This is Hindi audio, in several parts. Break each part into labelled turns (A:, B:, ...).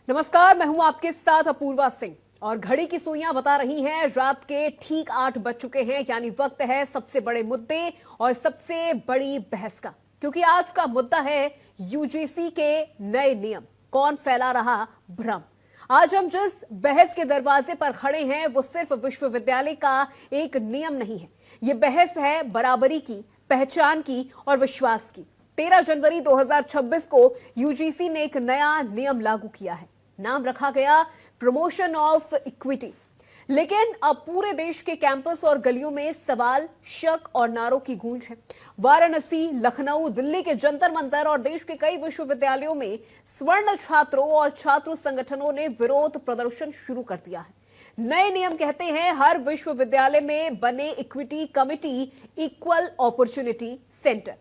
A: नमस्कार, मैं हूं आपके साथ अपूर्वा सिंह और घड़ी की सुइयां बता रही हैं रात के ठीक 8 बज चुके हैं। यानी वक्त है सबसे बड़े मुद्दे और सबसे बड़ी बहस का, क्योंकि आज का मुद्दा है यूजीसी के नए नियम, कौन फैला रहा भ्रम। आज हम जिस बहस के दरवाजे पर खड़े हैं वो सिर्फ विश्वविद्यालय का एक नियम नहीं है, ये बहस है बराबरी की, पहचान की और विश्वास की। 13 जनवरी 2026 को यूजीसी ने एक नया नियम लागू किया है। नाम रखा गया प्रमोशन ऑफ इक्विटी। लेकिन अब पूरे देश के कैंपस और गलियों में सवाल, शक और नारों की गूंज है। वाराणसी, लखनऊ, दिल्ली के जंतर मंतर और देश के कई विश्वविद्यालयों में स्वर्ण छात्रों और छात्र संगठनों ने विरोध प्रदर्शन शुरू कर दिया है। नए नियम कहते हैं हर विश्वविद्यालय में बने equity committee, equal opportunity centre,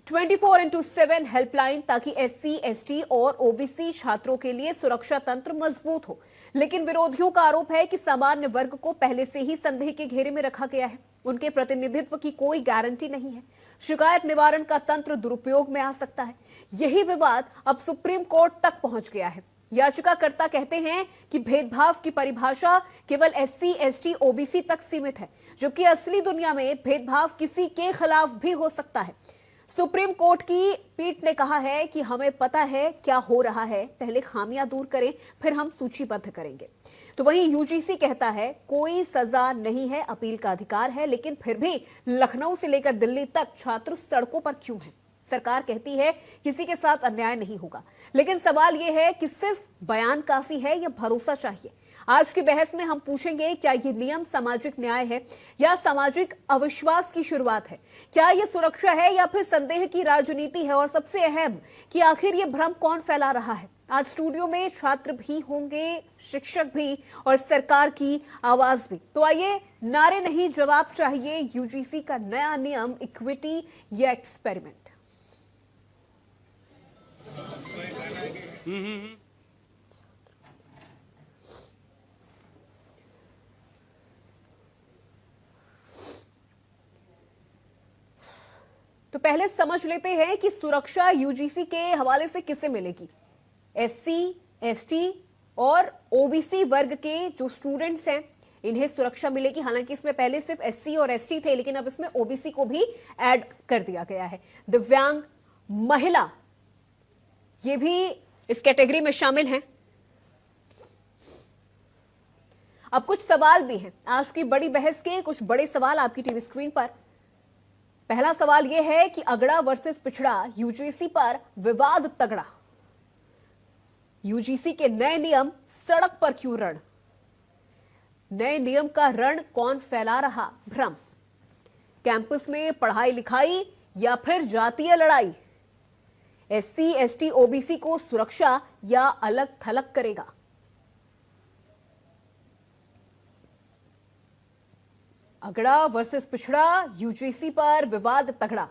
A: 24x7 helpline, ताकि एससी, एसटी और ओबीसी छात्रों के लिए सुरक्षा तंत्र मजबूत हो। लेकिन विरोधियों का आरोप है कि सामान्य वर्ग को पहले से ही संदेह के घेरे में रखा गया है, उनके प्रतिनिधित्व की कोई गारंटी नहीं है, शिकायत निवारण का तंत्र दुरुपयोग में आ सकता है। यही विवाद अब सुप्रीम कोर्ट तक पहुंच गया है। याचिकाकर्ता कहते हैं कि भेदभाव की परिभाषा केवल एससी, एसटी, ओबीसी तक सीमित है, जबकि असली दुनिया में भेदभाव किसी के खिलाफ भी हो सकता है। सुप्रीम कोर्ट की पीठ ने कहा है कि हमें पता है क्या हो रहा है, पहले खामियां दूर करें, फिर हम सूचीबद्ध करेंगे। तो वहीं यूजीसी कहता है कोई सजा नहीं है, अपील का अधिकार है, लेकिन फिर भी लखनऊ से लेकर दिल्ली तक छात्र सड़कों पर क्यों हैं? सरकार कहती है किसी के साथ अन्याय नहीं होगा, लेकिन सवाल यह है कि सिर्फ बयान काफी है या भरोसा चाहिए? आज की बहस में हम पूछेंगे, क्या ये नियम सामाजिक न्याय है या सामाजिक अविश्वास की शुरुआत है? क्या ये सुरक्षा है या फिर संदेह की राजनीति है? और सबसे अहम कि आखिर ये भ्रम कौन फैला रहा है? आज स्टूडियो में छात्र भी होंगे, शिक्षक भी और सरकार की आवाज भी। तो आइए, नारे नहीं जवाब चाहिए, यूजीसी का नया नियम, इक्विटी या एक्सपेरिमेंट। तो पहले समझ लेते हैं कि सुरक्षा यूजीसी के हवाले से किसे मिलेगी। एससी, एसटी और ओबीसी वर्ग के जो स्टूडेंट्स हैं, इन्हें सुरक्षा मिलेगी। हालांकि इसमें पहले सिर्फ एससी और एसटी थे, लेकिन अब इसमें ओबीसी को भी ऐड कर दिया गया है। दिव्यांग, महिला, ये भी इस कैटेगरी में शामिल हैं। अब कुछ सवाल भी हैं, आज की बड़ी बहस के कुछ बड़े सवाल आपकी टीवी स्क्रीन पर। पहला सवाल यह है कि अगड़ा वर्सेस पिछड़ा, यूजीसी पर विवाद तगड़ा। यूजीसी के नए नियम, सड़क पर क्यों रण? नए नियम का रण कौन फैला रहा भ्रम? कैंपस में पढ़ाई लिखाई या फिर जातीय लड़ाई? एससी, एसटी, ओबीसी को सुरक्षा या अलग थलग करेगा? अगड़ा वर्सेस पिछड़ा, यूजीसी पर विवाद तगड़ा।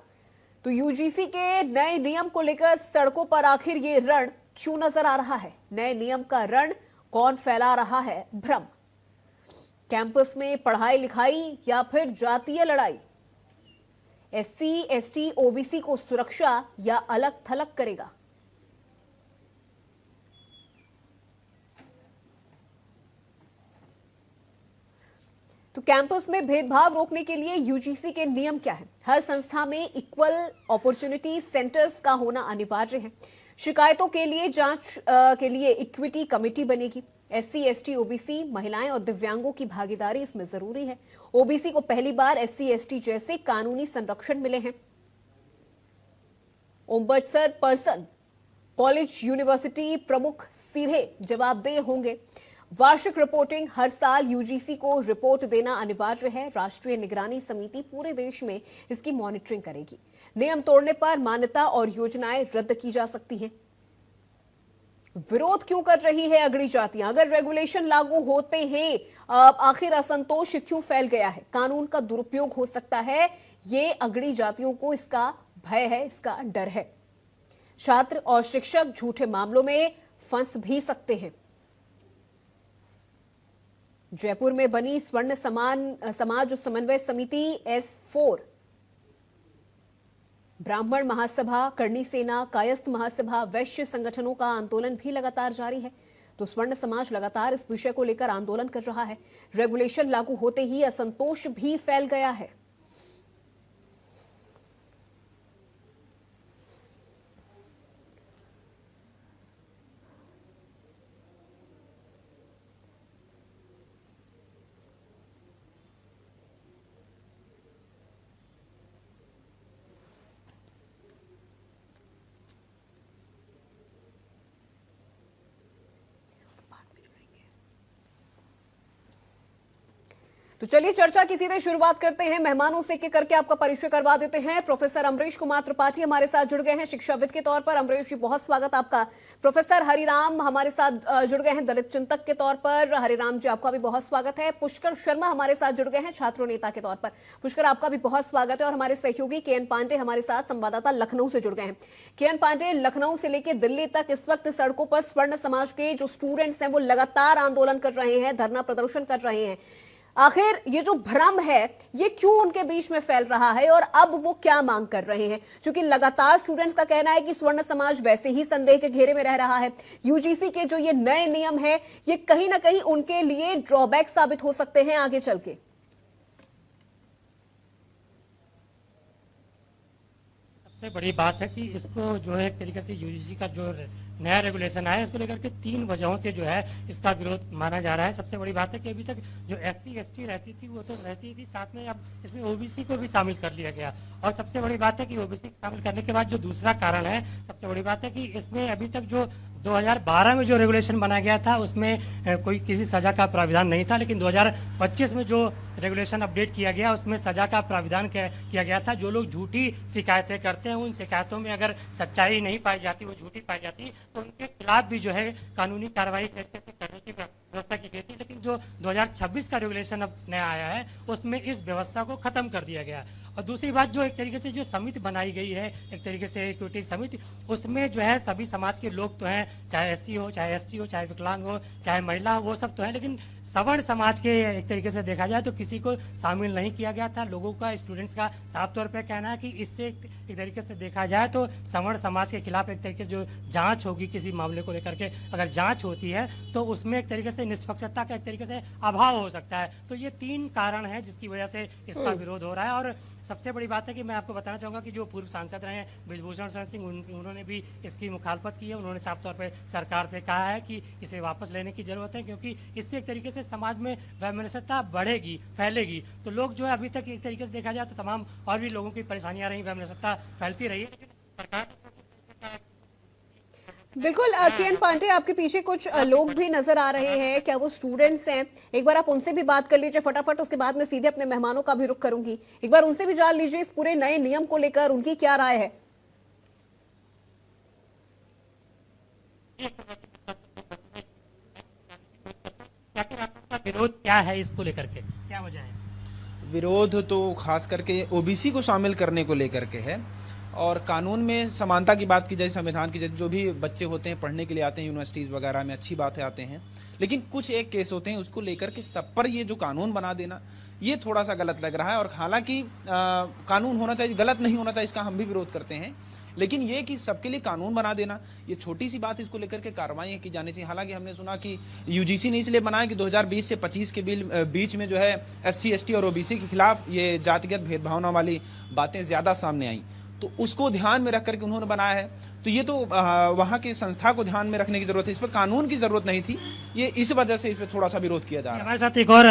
A: तो यूजीसी के नए नियम को लेकर सड़कों पर आखिर ये रण क्यों नजर आ रहा है? नए नियम का रण कौन फैला रहा है भ्रम? कैंपस में पढ़ाई लिखाई या फिर जातीय लड़ाई? एससी, एसटी, ओबीसी को सुरक्षा या अलग थलग करेगा? तो कैंपस में भेदभाव रोकने के लिए यूजीसी के नियम क्या है? हर संस्था में इक्वल अपॉर्चुनिटी सेंटर्स का होना अनिवार्य है। शिकायतों के लिए जांच के लिए इक्विटी कमेटी बनेगी। एससी, एसटी, ओबीसी, महिलाएं और दिव्यांगों की भागीदारी इसमें जरूरी है। ओबीसी को पहली बार एससी, एसटी जैसे कानूनी संरक्षण मिले हैं। ओम्बड्समैन पर्सन, कॉलेज, यूनिवर्सिटी प्रमुख सीधे जवाबदेह होंगे। वार्षिक रिपोर्टिंग, हर साल यूजीसी को रिपोर्ट देना अनिवार्य है। राष्ट्रीय निगरानी समिति पूरे देश में इसकी मॉनिटरिंग करेगी। नियम तोड़ने पर मान्यता और योजनाएं रद्द की जा सकती हैं। विरोध क्यों कर रही है अगड़ी जातियां? अगर रेगुलेशन लागू होते हैं, आखिर असंतोष क्यों फैल गया है? कानून का दुरुपयोग हो सकता है, ये अगड़ी जातियों को इसका भय है, इसका डर है। छात्र और शिक्षक झूठे मामलों में फंस भी सकते हैं। जयपुर में बनी स्वर्ण समाज समन्वय समिति S4, ब्राह्मण महासभा, करणी सेना, कायस्थ महासभा, वैश्य संगठनों का आंदोलन भी लगातार जारी है। तो स्वर्ण समाज लगातार इस विषय को लेकर आंदोलन कर रहा है। रेगुलेशन लागू होते ही असंतोष भी फैल गया है। तो चलिए चर्चा की सीधे शुरुआत करते हैं। मेहमानों से एक करके आपका परिचय करवा देते हैं। प्रोफेसर अमरीश कुमार त्रिपाठी हमारे साथ जुड़ गए हैं शिक्षाविद के तौर पर। अमरीश जी, बहुत स्वागत आपका। प्रोफेसर हरिराम हमारे साथ जुड़ गए हैं दलित चिंतक के तौर पर। हरिराम जी, आपका भी बहुत स्वागत है। पुष्कर शर्मा हमारे साथ जुड़ गए हैं छात्र नेता के तौर पर। पुष्कर, आपका भी बहुत स्वागत है। और हमारे सहयोगी के.एन. पांडे हमारे साथ संवाददाता लखनऊ से जुड़ गए हैं। के.एन. पांडे, लखनऊ से लेकर दिल्ली तक इस वक्त सड़कों पर स्वर्ण समाज के जो स्टूडेंट्स हैं वो लगातार आंदोलन कर रहे हैं, धरना प्रदर्शन कर रहे हैं। आखिर ये जो भ्रम है ये क्यों उनके बीच में फैल रहा है और अब वो क्या मांग कर रहे हैं? क्योंकि लगातार स्टूडेंट्स का कहना है कि स्वर्ण समाज वैसे ही संदेह के घेरे में रह रहा है। यूजीसी के जो ये नए नियम है ये कहीं ना कहीं उनके लिए ड्रॉबैक साबित हो सकते हैं आगे चल के।
B: सबसे बड़ी बात है कि इसको जो है एक तरीके से यूजीसी का जो नया रेगुलेशन आया है उसको लेकर के 3 वजहों से जो है इसका विरोध माना जा रहा है। सबसे बड़ी बात है कि अभी तक जो SC ST रहती थी वो तो रहती थी, साथ में अब इसमें OBC को भी शामिल कर लिया गया। और सबसे बड़ी बात है कि OBC को शामिल करने के बाद जो दूसरा कारण है, सबसे बड़ी बात है कि इसमें अभी तक जो 2012 में जो रेगुलेशन बनाया गया था उसमें कोई किसी सजा का प्राविधान नहीं था, लेकिन 2025 में जो रेगुलेशन अपडेट किया गया उसमें सजा का प्राविधान किया गया था। जो लोग झूठी शिकायतें करते हैं उन शिकायतों में अगर सच्चाई नहीं पाई जाती, वो झूठी पाई जाती, तो उनके खिलाफ भी जो है कानूनी कार्रवाई करने की व्यवस्था की गई थी। लेकिन जो 2026 का रेगुलेशन अब नया आया है उसमें इस व्यवस्था को खत्म कर दिया गया। और दूसरी बात, जो एक तरीके से जो समिति बनाई गई है, एक तरीके से इक्विटी समिति, उसमें जो है सभी समाज के लोग तो हैं, चाहे SC हो, चाहे ST हो, चाहे विकलांग हो, चाहे महिला हो, वो सब तो है, लेकिन सवर्ण समाज के एक तरीके से देखा जाए तो किसी को शामिल नहीं किया गया था। लोगों का, स्टूडेंट्स का साफ तौर पर कहना है कि इससे एक तरीके से देखा जाए तो सवर्ण समाज के खिलाफ एक तरीके से जो जांच होगी किसी मामले को लेकर के, अगर जांच होती है तो उसमें एक तरीके से निष्पक्षता का एक तरीके से अभाव हो सकता है। तो ये 3 कारण हैं जिसकी वजह से इसका विरोध हो रहा है। और सबसे बड़ी बात है कि मैं आपको बताना चाहूँगा कि जो पूर्व सांसद रहे हैं ब्रिजभूषण शरण सिंह, उन्होंने भी इसकी मुखालफत की है। उन्होंने साफ तौर पर सरकार से कहा है कि इसे वापस लेने की जरूरत है, क्योंकि इससे एक तरीके से समाज में वैमनस्यता बढ़ेगी, फैलेगी। तो लोग जो है अभी तक एक तरीके से देखा जाए तो तमाम और भी लोगों की परेशानियां रही, वैमनस्यता फैलती रही है, लेकिन सरकार
A: बिल्कुल। के.एन. पांडे, आपके पीछे कुछ लोग भी नजर आ रहे हैं, क्या वो स्टूडेंट्स हैं? एक बार आप उनसे भी बात कर लीजिए फटाफट, उसके बाद मैं सीधे अपने मेहमानों का भी रुख करूंगी। एक बार उनसे भी जान लीजिए इस पूरे नए नियम को लेकर उनकी क्या राय है।
B: विरोध क्या है इसको लेकर के, क्या वजह है?
C: विरोध तो खास करके OBC को शामिल करने को लेकर के है। और कानून में समानता की बात की जाए, संविधान की जाए, जो भी बच्चे होते हैं पढ़ने के लिए आते हैं यूनिवर्सिटीज़ वगैरह में, अच्छी बात है आते हैं, लेकिन कुछ एक केस होते हैं उसको लेकर के सब पर ये जो कानून बना देना ये थोड़ा सा गलत लग रहा है। और हालांकि कानून होना चाहिए, गलत नहीं होना चाहिए, इसका हम भी विरोध करते हैं, लेकिन ये कि सबके लिए कानून बना देना ये छोटी सी बात, इसको लेकर के कार्रवाई की जानी चाहिए। हालांकि हमने सुना कि यूजीसी ने इसलिए बनाया कि 2020 से 25 के बीच में जो है SC ST और OBC के खिलाफ ये जातिगत भेदभावना वाली बातें ज़्यादा सामने आई, तो उसको ध्यान में रख करके उन्होंने बनाया है। तो ये तो वहाँ की संस्था को ध्यान में रखने की जरूरत है, इस पर कानून की जरूरत नहीं थी। ये इस वजह से इस पर थोड़ा सा विरोध किया जा रहा है।
B: हमारे साथ एक और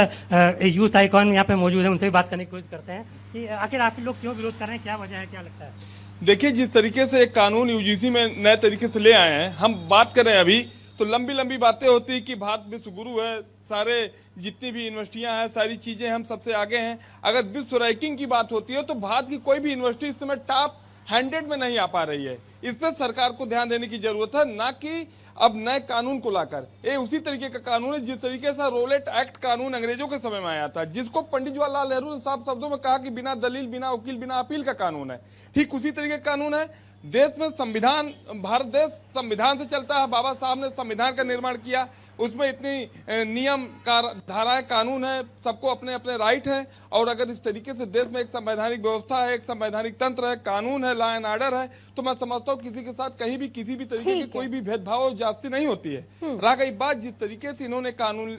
B: यूथ आइकॉन यहाँ पे मौजूद है, उनसे भी बात करने की कोशिश करते हैं कि आखिर आप लोग क्यों विरोध कर रहे हैं, क्या वजह है, क्या लगता है?
D: देखिए, जिस तरीके से एक कानून यूजीसी में नए तरीके से ले आए हैं, हम बात करें अभी तो लंबी लंबी बातें होती कि भारत विश्व गुरु है, सारे जितनी भी यूनिवर्सिटियां हैं, सारी चीजें हम सबसे आगे हैं। अगर विश्व रैंकिंग की बात होती है तो भारत की कोई भी यूनिवर्सिटी इस समय टॉप 100 में नहीं आ पा रही है। इस पर सरकार को ध्यान देने की जरूरत है, ना कि अब नए कानून को लाकर। ये उसी तरीके का कानून है जिस तरीके से रोलेट एक्ट कानून अंग्रेजों के समय में आया था, जिसको पंडित जवाहरलाल नेहरू ने साफ शब्दों में कहा कि बिना दलील, बिना वकील, बिना अपील का कानून है। ठीक उसी तरीके का कानून है। देश में संविधान, भारत देश संविधान से चलता है। बाबा साहब ने संविधान का निर्माण किया, उसमें इतनी नियम धाराएं कानून है, सबको अपने अपने राइट हैं। और अगर इस तरीके से देश में एक संवैधानिक व्यवस्था है, एक संवैधानिक तंत्र है, कानून है, लॉ एंड ऑर्डर है, तो मैं समझता हूँ किसी के साथ कहीं भी किसी भी तरीके की कोई भी भेदभाव और ज्यादती नहीं होती है। रहा गई बात जिस तरीके से इन्होंने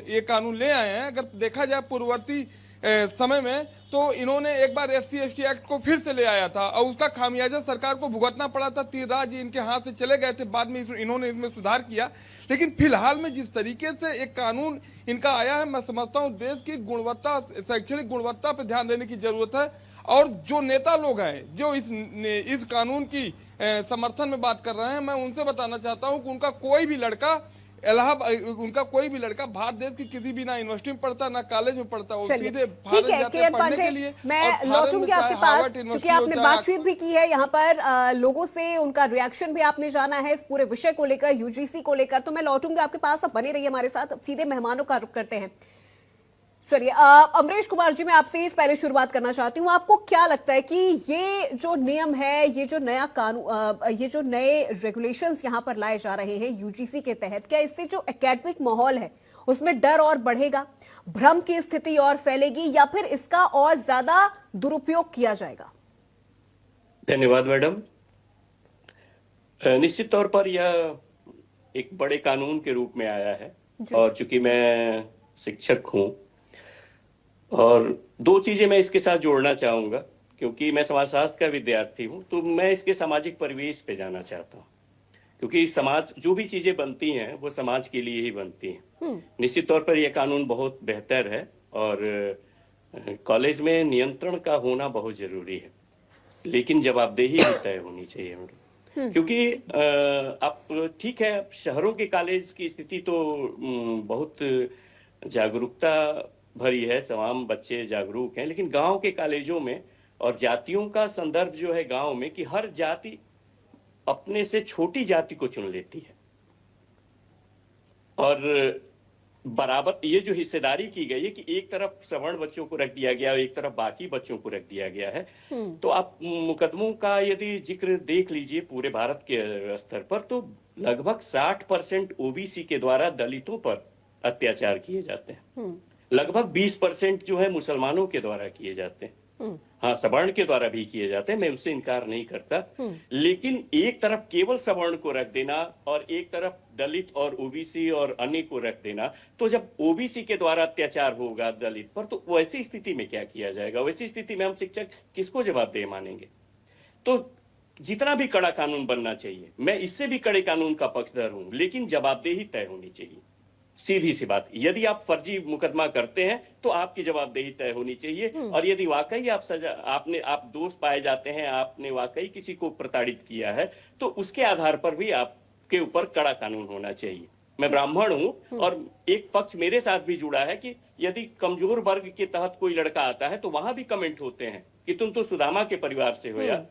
D: ये कानून ले आए हैं, अगर देखा जाए पूर्ववर्ती समय में, तो इन्होंने एक बार SC/ST एक्ट को फिर से ले आया था और उसका खामियाजा सरकार को भुगतना पड़ा था। 3 राज्य इनके हाथ से चले गए थे, बाद में इन्होंने इसमें सुधार किया। लेकिन फिलहाल में जिस तरीके से एक कानून इनका आया है, मैं समझता हूं देश की गुणवत्ता, शैक्षणिक गुणवत्ता पर ध्यान देने की जरूरत है। और जो नेता लोग हैं जो इस कानून की समर्थन में बात कर रहे हैं, मैं उनसे बताना चाहता हूं कि उनका कोई भी लड़का भारत देश की किसी भी ना यूनिवर्सिटी में पढ़ता, ना कॉलेज में पढ़ता, वो सीधे भारत जाते हैं पढ़ने के लिए।
A: मैं लौटूंगी आपके पास, क्योंकि आपने बातचीत भी की है यहाँ पर, लोगों से उनका रिएक्शन भी आपने जाना है इस पूरे विषय को लेकर, UGC को लेकर। तो मैं लौटूंगी आपके पास, अब बने रहिए हमारे साथ। अब सीधे मेहमानों का रुख करते हैं। चलिए, अमरीश कुमार जी, मैं आपसे इस पहले शुरुआत करना चाहती हूँ। आपको क्या लगता है कि ये जो नियम है, ये जो नया कानून, ये जो नए रेगुलेशंस यहाँ पर लाए जा रहे हैं UGC के तहत, क्या इससे जो एकेडमिक माहौल है उसमें डर और बढ़ेगा, भ्रम की स्थिति और फैलेगी, या फिर इसका और ज्यादा दुरुपयोग किया जाएगा?
E: धन्यवाद मैडम। निश्चित तौर पर यह एक बड़े कानून के रूप में आया है, और चूंकि मैं शिक्षक हूं, और 2 चीजें मैं इसके साथ जोड़ना चाहूंगा, क्योंकि मैं समाजशास्त्र का विद्यार्थी हूं, तो मैं इसके सामाजिक परिवेश पे जाना चाहता हूं। क्योंकि समाज, जो भी चीजें बनती हैं वो समाज के लिए ही बनती हैं। निश्चित तौर पर यह कानून बहुत बेहतर है, और कॉलेज में नियंत्रण का होना बहुत जरूरी है, लेकिन जवाबदेही भी तय होनी चाहिए मैडम। क्योंकि अब ठीक है, शहरों के कॉलेज की स्थिति तो बहुत जागरूकता भरी है, तमाम बच्चे जागरूक हैं, लेकिन गांव के कॉलेजों में और जातियों का संदर्भ जो है गांव में, कि हर जाति अपने से छोटी जाति को चुन लेती है, और बराबर ये जो हिस्सेदारी की गई है कि एक तरफ सवर्ण बच्चों को रख दिया गया और एक तरफ बाकी बच्चों को रख दिया गया है। तो आप मुकदमों का यदि जिक्र देख लीजिए पूरे भारत के स्तर पर, तो लगभग 60% OBC के द्वारा दलितों पर अत्याचार किए जाते हैं, लगभग 20% जो है मुसलमानों के द्वारा किए जाते हैं। हाँ, सवर्ण के द्वारा भी किए जाते हैं, मैं उससे इनकार नहीं करता, लेकिन एक तरफ केवल सवर्ण को रख देना और एक तरफ दलित और OBC और अन्य को रख देना, तो जब OBC के द्वारा अत्याचार होगा दलित पर, तो वैसी स्थिति में क्या किया जाएगा? वैसी स्थिति में हम शिक्षक किसको जवाबदेह मानेंगे? तो जितना भी कड़ा कानून बनना चाहिए, मैं इससे भी कड़े कानून का पक्षधर हूं, लेकिन जवाबदेही तय होनी चाहिए। सीधी सी बात, यदि आप फर्जी मुकदमा करते हैं तो आपकी जवाबदेही तय होनी चाहिए, और यदि वाकई आप दोष पाए जाते हैं, आपने वाकई किसी को प्रताड़ित किया है, तो उसके आधार पर भी आपके ऊपर कड़ा कानून होना चाहिए। मैं ब्राह्मण हूं, और एक पक्ष मेरे साथ भी जुड़ा है कि यदि कमजोर वर्ग के तहत कोई लड़का आता है तो वहां भी कमेंट होते हैं कि तुम तो सुदामा के परिवार से हो यार,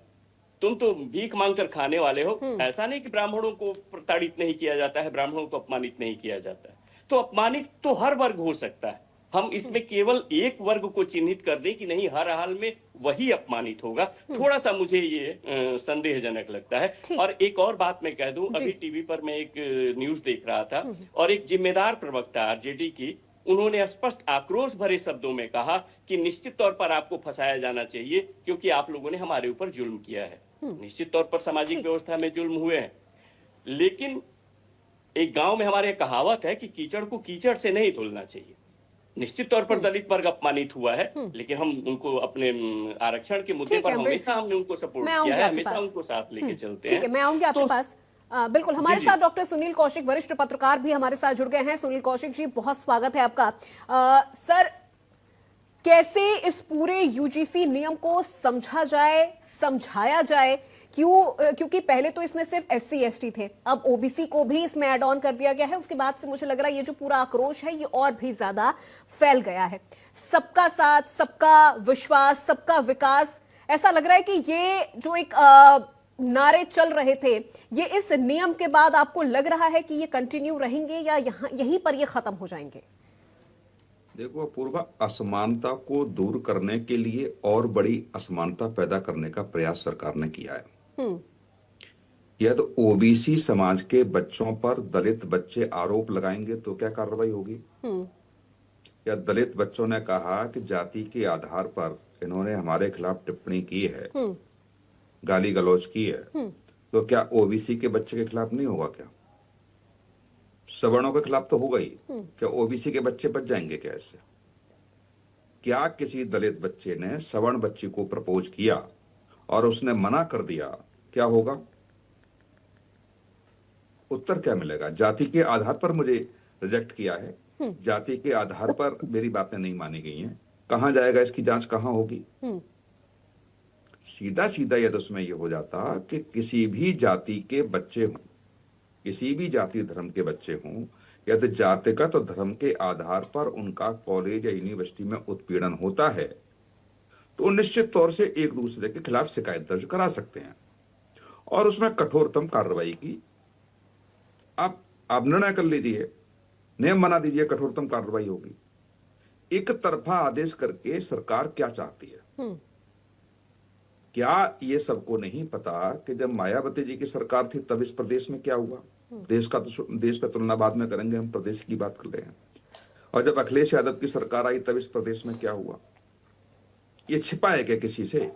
E: तुम तो भीख मांगकर खाने वाले हो। ऐसा नहीं कि ब्राह्मणों को प्रताड़ित नहीं किया जाता है, ब्राह्मणों को अपमानित नहीं किया जाता है, तो अपमानित तो हर वर्ग हो सकता है। हम इसमें केवल एक वर्ग को चिन्हित कर दें कि नहीं, हर हाल में वही अपमानित होगा, थोड़ा सा मुझे ये संदेहजनक लगता है। और एक और बात मैं कह दूं, अभी टीवी पर मैं एक न्यूज देख रहा था, और एक जिम्मेदार प्रवक्ता RJD की, उन्होंने स्पष्ट आक्रोश भरे शब्दों में कहा कि निश्चित तौर पर आपको फंसाया जाना चाहिए, क्योंकि आप लोगों ने हमारे ऊपर जुल्म किया है। निश्चित तौर पर सामाजिक व्यवस्था में जुल्म हुए हैं, लेकिन एक गांव में हमारे कहावत है कि कीचड़ को कीचड़ से नहीं धुलना चाहिए। निश्चित तौर पर दलित वर्ग अपमानित हुआ है, लेकिन हम उनको अपने आरक्षण के मुद्दे पर हमेशा हमने उनको सपोर्ट किया है, हमेशा उनको साथ लेके चलते हैं।
A: ठीक है, मैं आऊंगी आपके पास। बिल्कुल, हमारे साथ डॉक्टर सुनील कौशिक, वरिष्ठ पत्रकार भी हमारे साथ जुड़ गए हैं। सुनील कौशिक जी, बहुत स्वागत है आपका। सर, कैसे इस पूरे UGC नियम को समझा जाए, समझाया जाए? क्योंकि पहले तो इसमें सिर्फ SC/ST थे, अब OBC को भी इसमें ऐड ऑन कर दिया गया है। उसके बाद से मुझे लग रहा है ये जो पूरा आक्रोश है ये और भी ज्यादा फैल गया है। सबका साथ, सबका विश्वास, सबका विकास, ऐसा लग रहा है कि ये जो एक नारे चल रहे थे, ये इस नियम के बाद आपको लग रहा है कि ये कंटिन्यू रहेंगे या यहीं पर ये खत्म हो जाएंगे?
F: देखो पूर्वा, असमानता को दूर करने के लिए और बड़ी असमानता पैदा करने का प्रयास सरकार ने किया है। या तो ओबीसी समाज के बच्चों पर दलित बच्चे आरोप लगाएंगे तो क्या कार्रवाई होगी, या दलित बच्चों ने कहा कि जाति के आधार पर इन्होंने हमारे खिलाफ टिप्पणी की है, गाली गलौज की है, तो क्या ओबीसी के बच्चे के खिलाफ नहीं होगा? क्या सवर्णों के खिलाफ तो होगा ही, क्या ओबीसी के बच्चे बच जाएंगे क्या इससे? क्या किसी दलित बच्चे ने सवर्ण बच्ची को प्रपोज किया और उसने मना कर दिया, क्या होगा? उत्तर क्या मिलेगा? जाति के आधार पर मुझे रिजेक्ट किया है, जाति के आधार पर मेरी बातें नहीं मानी गई हैं, कहां जाएगा? इसकी जांच कहां होगी? सीधा सीधा यदि उसमें यह हो जाता कि किसी भी जाति के बच्चे हों, किसी भी जाति धर्म के बच्चे हों, यदि जातिगत और धर्म के आधार पर उनका कॉलेज या यूनिवर्सिटी में उत्पीड़न होता है तो निश्चित तौर से एक दूसरे के खिलाफ शिकायत दर्ज करा सकते हैं और उसमें कठोरतम कार्रवाई की आप निर्णय कर लीजिए, नियम बना दीजिए, कठोरतम कार्रवाई होगी। एक तरफा आदेश करके सरकार क्या चाहती है? क्या ये सबको नहीं पता कि जब मायावती जी की सरकार थी तब इस प्रदेश में क्या हुआ? देश पे तुलना बाद में करेंगे, हम प्रदेश की बात कर रहे हैं। और जब अखिलेश यादव की सरकार आई तब इस प्रदेश में क्या हुआ? ये छिपा है क्या किसी से?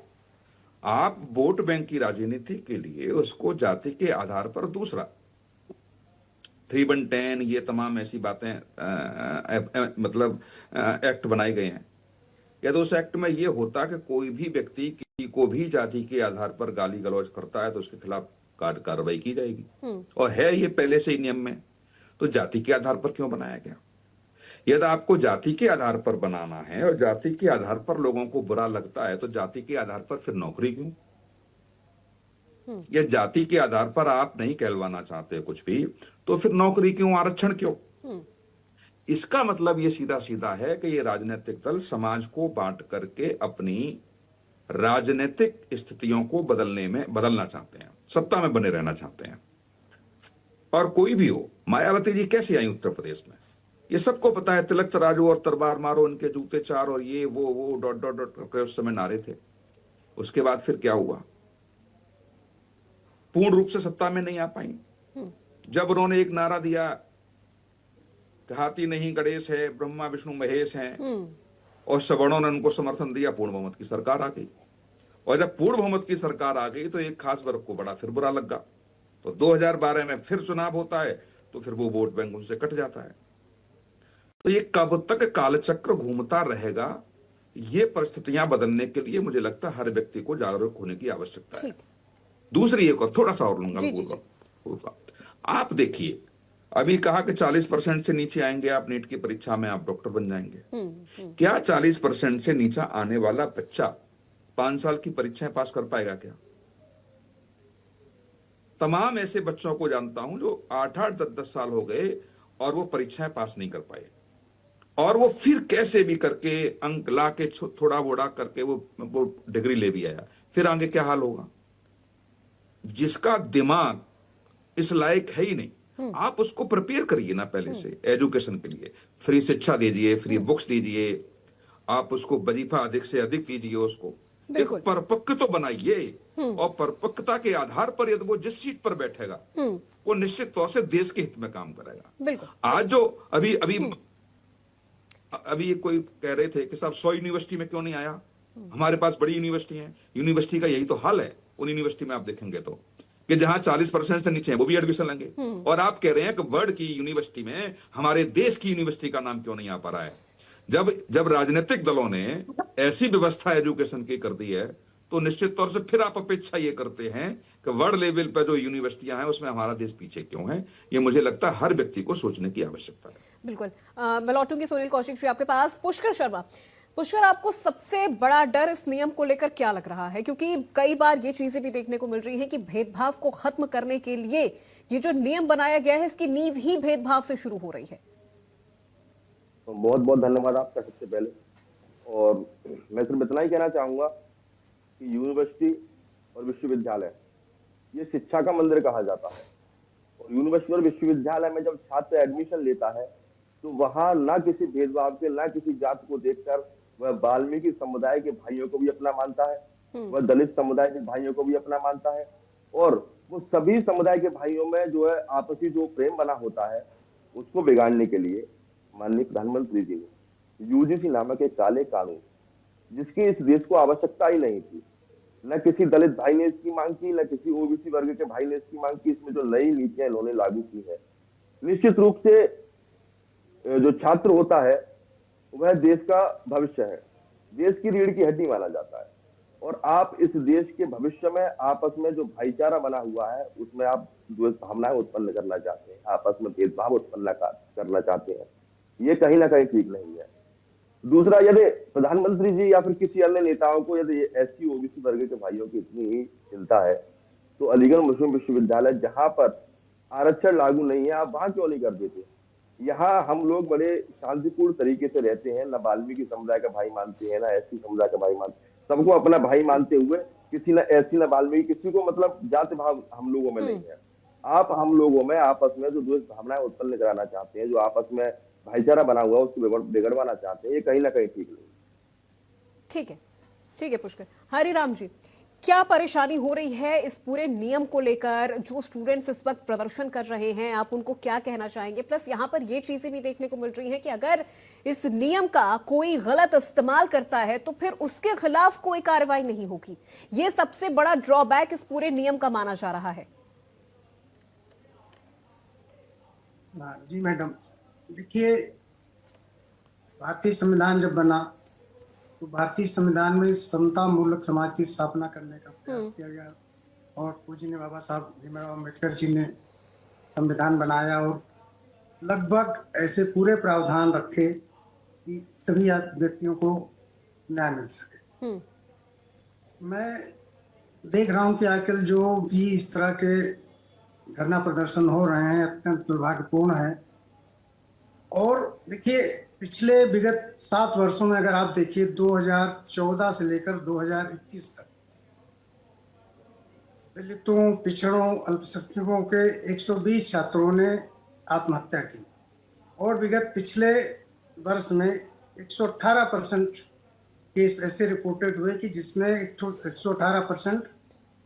F: आप वोट बैंक की राजनीति के लिए उसको जाति के आधार पर दूसरा 3-1-10 ये तमाम ऐसी बातें मतलब एक्ट बनाए गए हैं। यदि उस एक्ट में ये होता कि कोई भी व्यक्ति किसी को भी जाति के आधार पर गाली गलौज करता है तो उसके खिलाफ कार्रवाई की जाएगी, और है ये पहले से ही नियम में, तो जाति के आधार पर क्यों बनाया गया? यदि आपको जाति के आधार पर बनाना है और जाति के आधार पर लोगों को बुरा लगता है तो जाति के आधार पर फिर नौकरी क्यों? या जाति के आधार पर आप नहीं कहलवाना चाहते कुछ भी तो फिर नौकरी क्यों, आरक्षण क्यों? इसका मतलब ये सीधा सीधा है कि ये राजनीतिक दल समाज को बांट करके अपनी राजनीतिक स्थितियों को बदलना चाहते हैं, सत्ता में बने रहना चाहते हैं। और कोई भी हो, मायावती जी कैसे आई उत्तर प्रदेश में ये सबको पता है। तिलक तराजू और तलवार मारो, इनके जूते चार और ये वो डॉट डॉट डॉट करके उस समय नारे थे। उसके बाद फिर क्या हुआ? पूर्ण रूप से सत्ता में नहीं आ पाई। जब उन्होंने एक नारा दिया कि हाथी नहीं गणेश है, ब्रह्मा विष्णु महेश हैं, और सवर्णों ने उनको समर्थन दिया, पूर्ण बहुमत की सरकार आ गई। और जब पूर्ण बहुमत की सरकार आ गई तो एक खास वर्ग को बड़ा फिर बुरा लगा, तो 2012 में फिर चुनाव होता है तो फिर वो वोट बैंक उनसे कट जाता है। तो ये कब तक कालचक्र घूमता रहेगा? ये परिस्थितियां बदलने के लिए मुझे लगता है हर व्यक्ति को जागरूक होने की आवश्यकता है। दूसरी एक और थोड़ा सा और लूंगा, आप देखिए अभी कहा कि 40% से नीचे आएंगे आप नीट की परीक्षा में, आप डॉक्टर बन जाएंगे। क्या 40% से नीचे आने वाला बच्चा 5 साल की परीक्षाएं पास कर पाएगा क्या? तमाम ऐसे बच्चों को जानता हूं जो 8-8, 10-10 साल हो गए और वो परीक्षाएं पास नहीं कर पाए, और वो फिर कैसे भी करके अंक ला के थोड़ा बोड़ा करके वो डिग्री ले भी आया। फिर आगे क्या हाल होगा? जिसका दिमाग इस लायक है ही नहीं, आप उसको प्रिपेयर करिए ना पहले से एजुकेशन के लिए। फ्री शिक्षा दीजिए, फ्री बुक्स दीजिए, आप उसको वजीफा अधिक से अधिक दीजिए, उसको एक परिपक्व तो बनाइए, और परिपक्वता के आधार पर यदि वो जिस सीट पर बैठेगा वो निश्चित तौर से देश के हित में काम करेगा। आज जो अभी कोई कह रहे थे कि साहब 100 यूनिवर्सिटी में क्यों नहीं आया? हमारे पास बड़ी यूनिवर्सिटी है। यूनिवर्सिटी का यही तो हाल है। उन यूनिवर्सिटी में आप देखेंगे तो कि जहां 40% से नीचे है वो भी एडमिशन लेंगे, और आप कह रहे हैं कि वर्ल्ड की यूनिवर्सिटी में हमारे देश की यूनिवर्सिटी का नाम क्यों नहीं आ पा रहा है? जब राजनीतिक दलों ने ऐसी व्यवस्था एजुकेशन की कर दी है तो निश्चित तौर से फिर आप अपेक्षा ये करते हैं कि वर्ल्ड लेवल पर जो यूनिवर्सिटियां हैं उसमें हमारा देश पीछे क्यों है? ये मुझे लगता है हर व्यक्ति को सोचने की आवश्यकता है।
A: बिल्कुल। मैं लौटूंगी सुनील कौशिक जी आपके पास। पुष्कर शर्मा, पुष्कर, आपको सबसे बड़ा डर इस नियम को लेकर क्या लग रहा है? क्योंकि कई बार ये चीजें भी देखने को मिल रही है कि भेदभाव को खत्म करने के लिए ये जो नियम बनाया गया है इसकी नींव ही भेदभाव से शुरू हो रही है।
G: तो बहुत बहुत धन्यवाद आपका सबसे पहले। और मैं सिर्फ इतना ही कहना चाहूंगा कि यूनिवर्सिटी और विश्वविद्यालय ये शिक्षा का मंदिर कहा जाता है, और यूनिवर्सिटी और विश्वविद्यालय में जब छात्र एडमिशन लेता है तो वहां ना किसी भेदभाव के, ना किसी जात को देखकर वह वाल्मीकि समुदाय के भाइयों को भी अपना मानता है, वह दलित समुदाय के भाइयों को भी अपना मानता है, और वो सभी समुदाय के भाइयों में जो है आपसी जो प्रेम बना होता है उसको बिगाड़ने के लिए माननीय प्रधानमंत्री जी ने यूजीसी नामक एक काले कानून, जिसकी इस देश को आवश्यकता ही नहीं थी, न किसी दलित भाई ने इसकी मांग की, न किसी ओबीसी वर्ग के भाई ने इसकी मांग की, इसमें जो नई नीतियां इन्होंने लागू की है, निश्चित रूप से जो छात्र होता है वह देश का भविष्य है, देश की रीढ़ की हड्डी माना जाता है। और आप इस देश के भविष्य में आपस में जो भाईचारा बना हुआ है उसमें आप द्वेष भावनाएं उत्पन्न करना चाहते हैं, आपस में भेदभाव उत्पन्न करना चाहते हैं, ये कहीं ना कहीं ठीक नहीं है। दूसरा, यदि प्रधानमंत्री जी या फिर किसी अन्य नेताओं को यदि एससी ओबीसी वर्ग के भाइयों की इतनी ही चिंता है तो अलीगढ़ मुस्लिम विश्वविद्यालय जहां पर आरक्षण लागू नहीं है आप वहां क्यों नहीं कर देते? यहाँ हम लोग बड़े शांतिपूर्ण तरीके से रहते हैं, न वाल्मीकि समुदाय का भाई मानते हैं, ना एससी समुदाय का भाई मानते, सबको अपना भाई मानते हुए किसी न एससी न वाल्मीकि, किसी को मतलब जाति भाव हम लोगों में नहीं है। आप हम लोगों में आपस में जो द्वेष भावनाएं उत्पन्न कराना चाहते हैं, जो आपस में भाईचारा बना हुआ है उसको बिगड़वाना चाहते हैं, ये कहीं ना कहीं ठीक नहीं।
A: ठीक है पुष्कर। हरिराम जी, क्या परेशानी हो रही है इस पूरे नियम को लेकर? जो स्टूडेंट्स इस वक्त प्रदर्शन कर रहे हैं, आप उनको क्या कहना चाहेंगे? प्लस यहाँ पर ये चीजें भी देखने को मिल रही हैं कि अगर इस नियम का कोई गलत इस्तेमाल करता है तो फिर उसके खिलाफ कोई कार्रवाई नहीं होगी। ये सबसे बड़ा ड्रॉबैक इस पूरे नियम का माना जा रहा है।
H: जी मैडम, देखिए, भारतीय संविधान जब बना तो भारतीय संविधान में समता मूलक समाज की स्थापना करने का प्रयास किया गया और पूजनीय बाबा साहब भीमराव अम्बेडकर जी ने संविधान बनाया और लगभग ऐसे पूरे प्रावधान रखे कि सभी व्यक्तियों को न्याय मिल सके। मैं देख रहा हूं कि आजकल जो भी इस तरह के धरना प्रदर्शन हो रहे हैं अत्यंत दुर्भाग्यपूर्ण है। और देखिए, पिछले विगत 7 वर्षों में अगर आप देखिए 2014 से लेकर 2021 तक दलितों, पिछड़ों, अल्पसंख्यकों के 120 छात्रों ने आत्महत्या की और विगत पिछले वर्ष में 118% केस ऐसे रिपोर्टेड हुए कि जिसमें 118%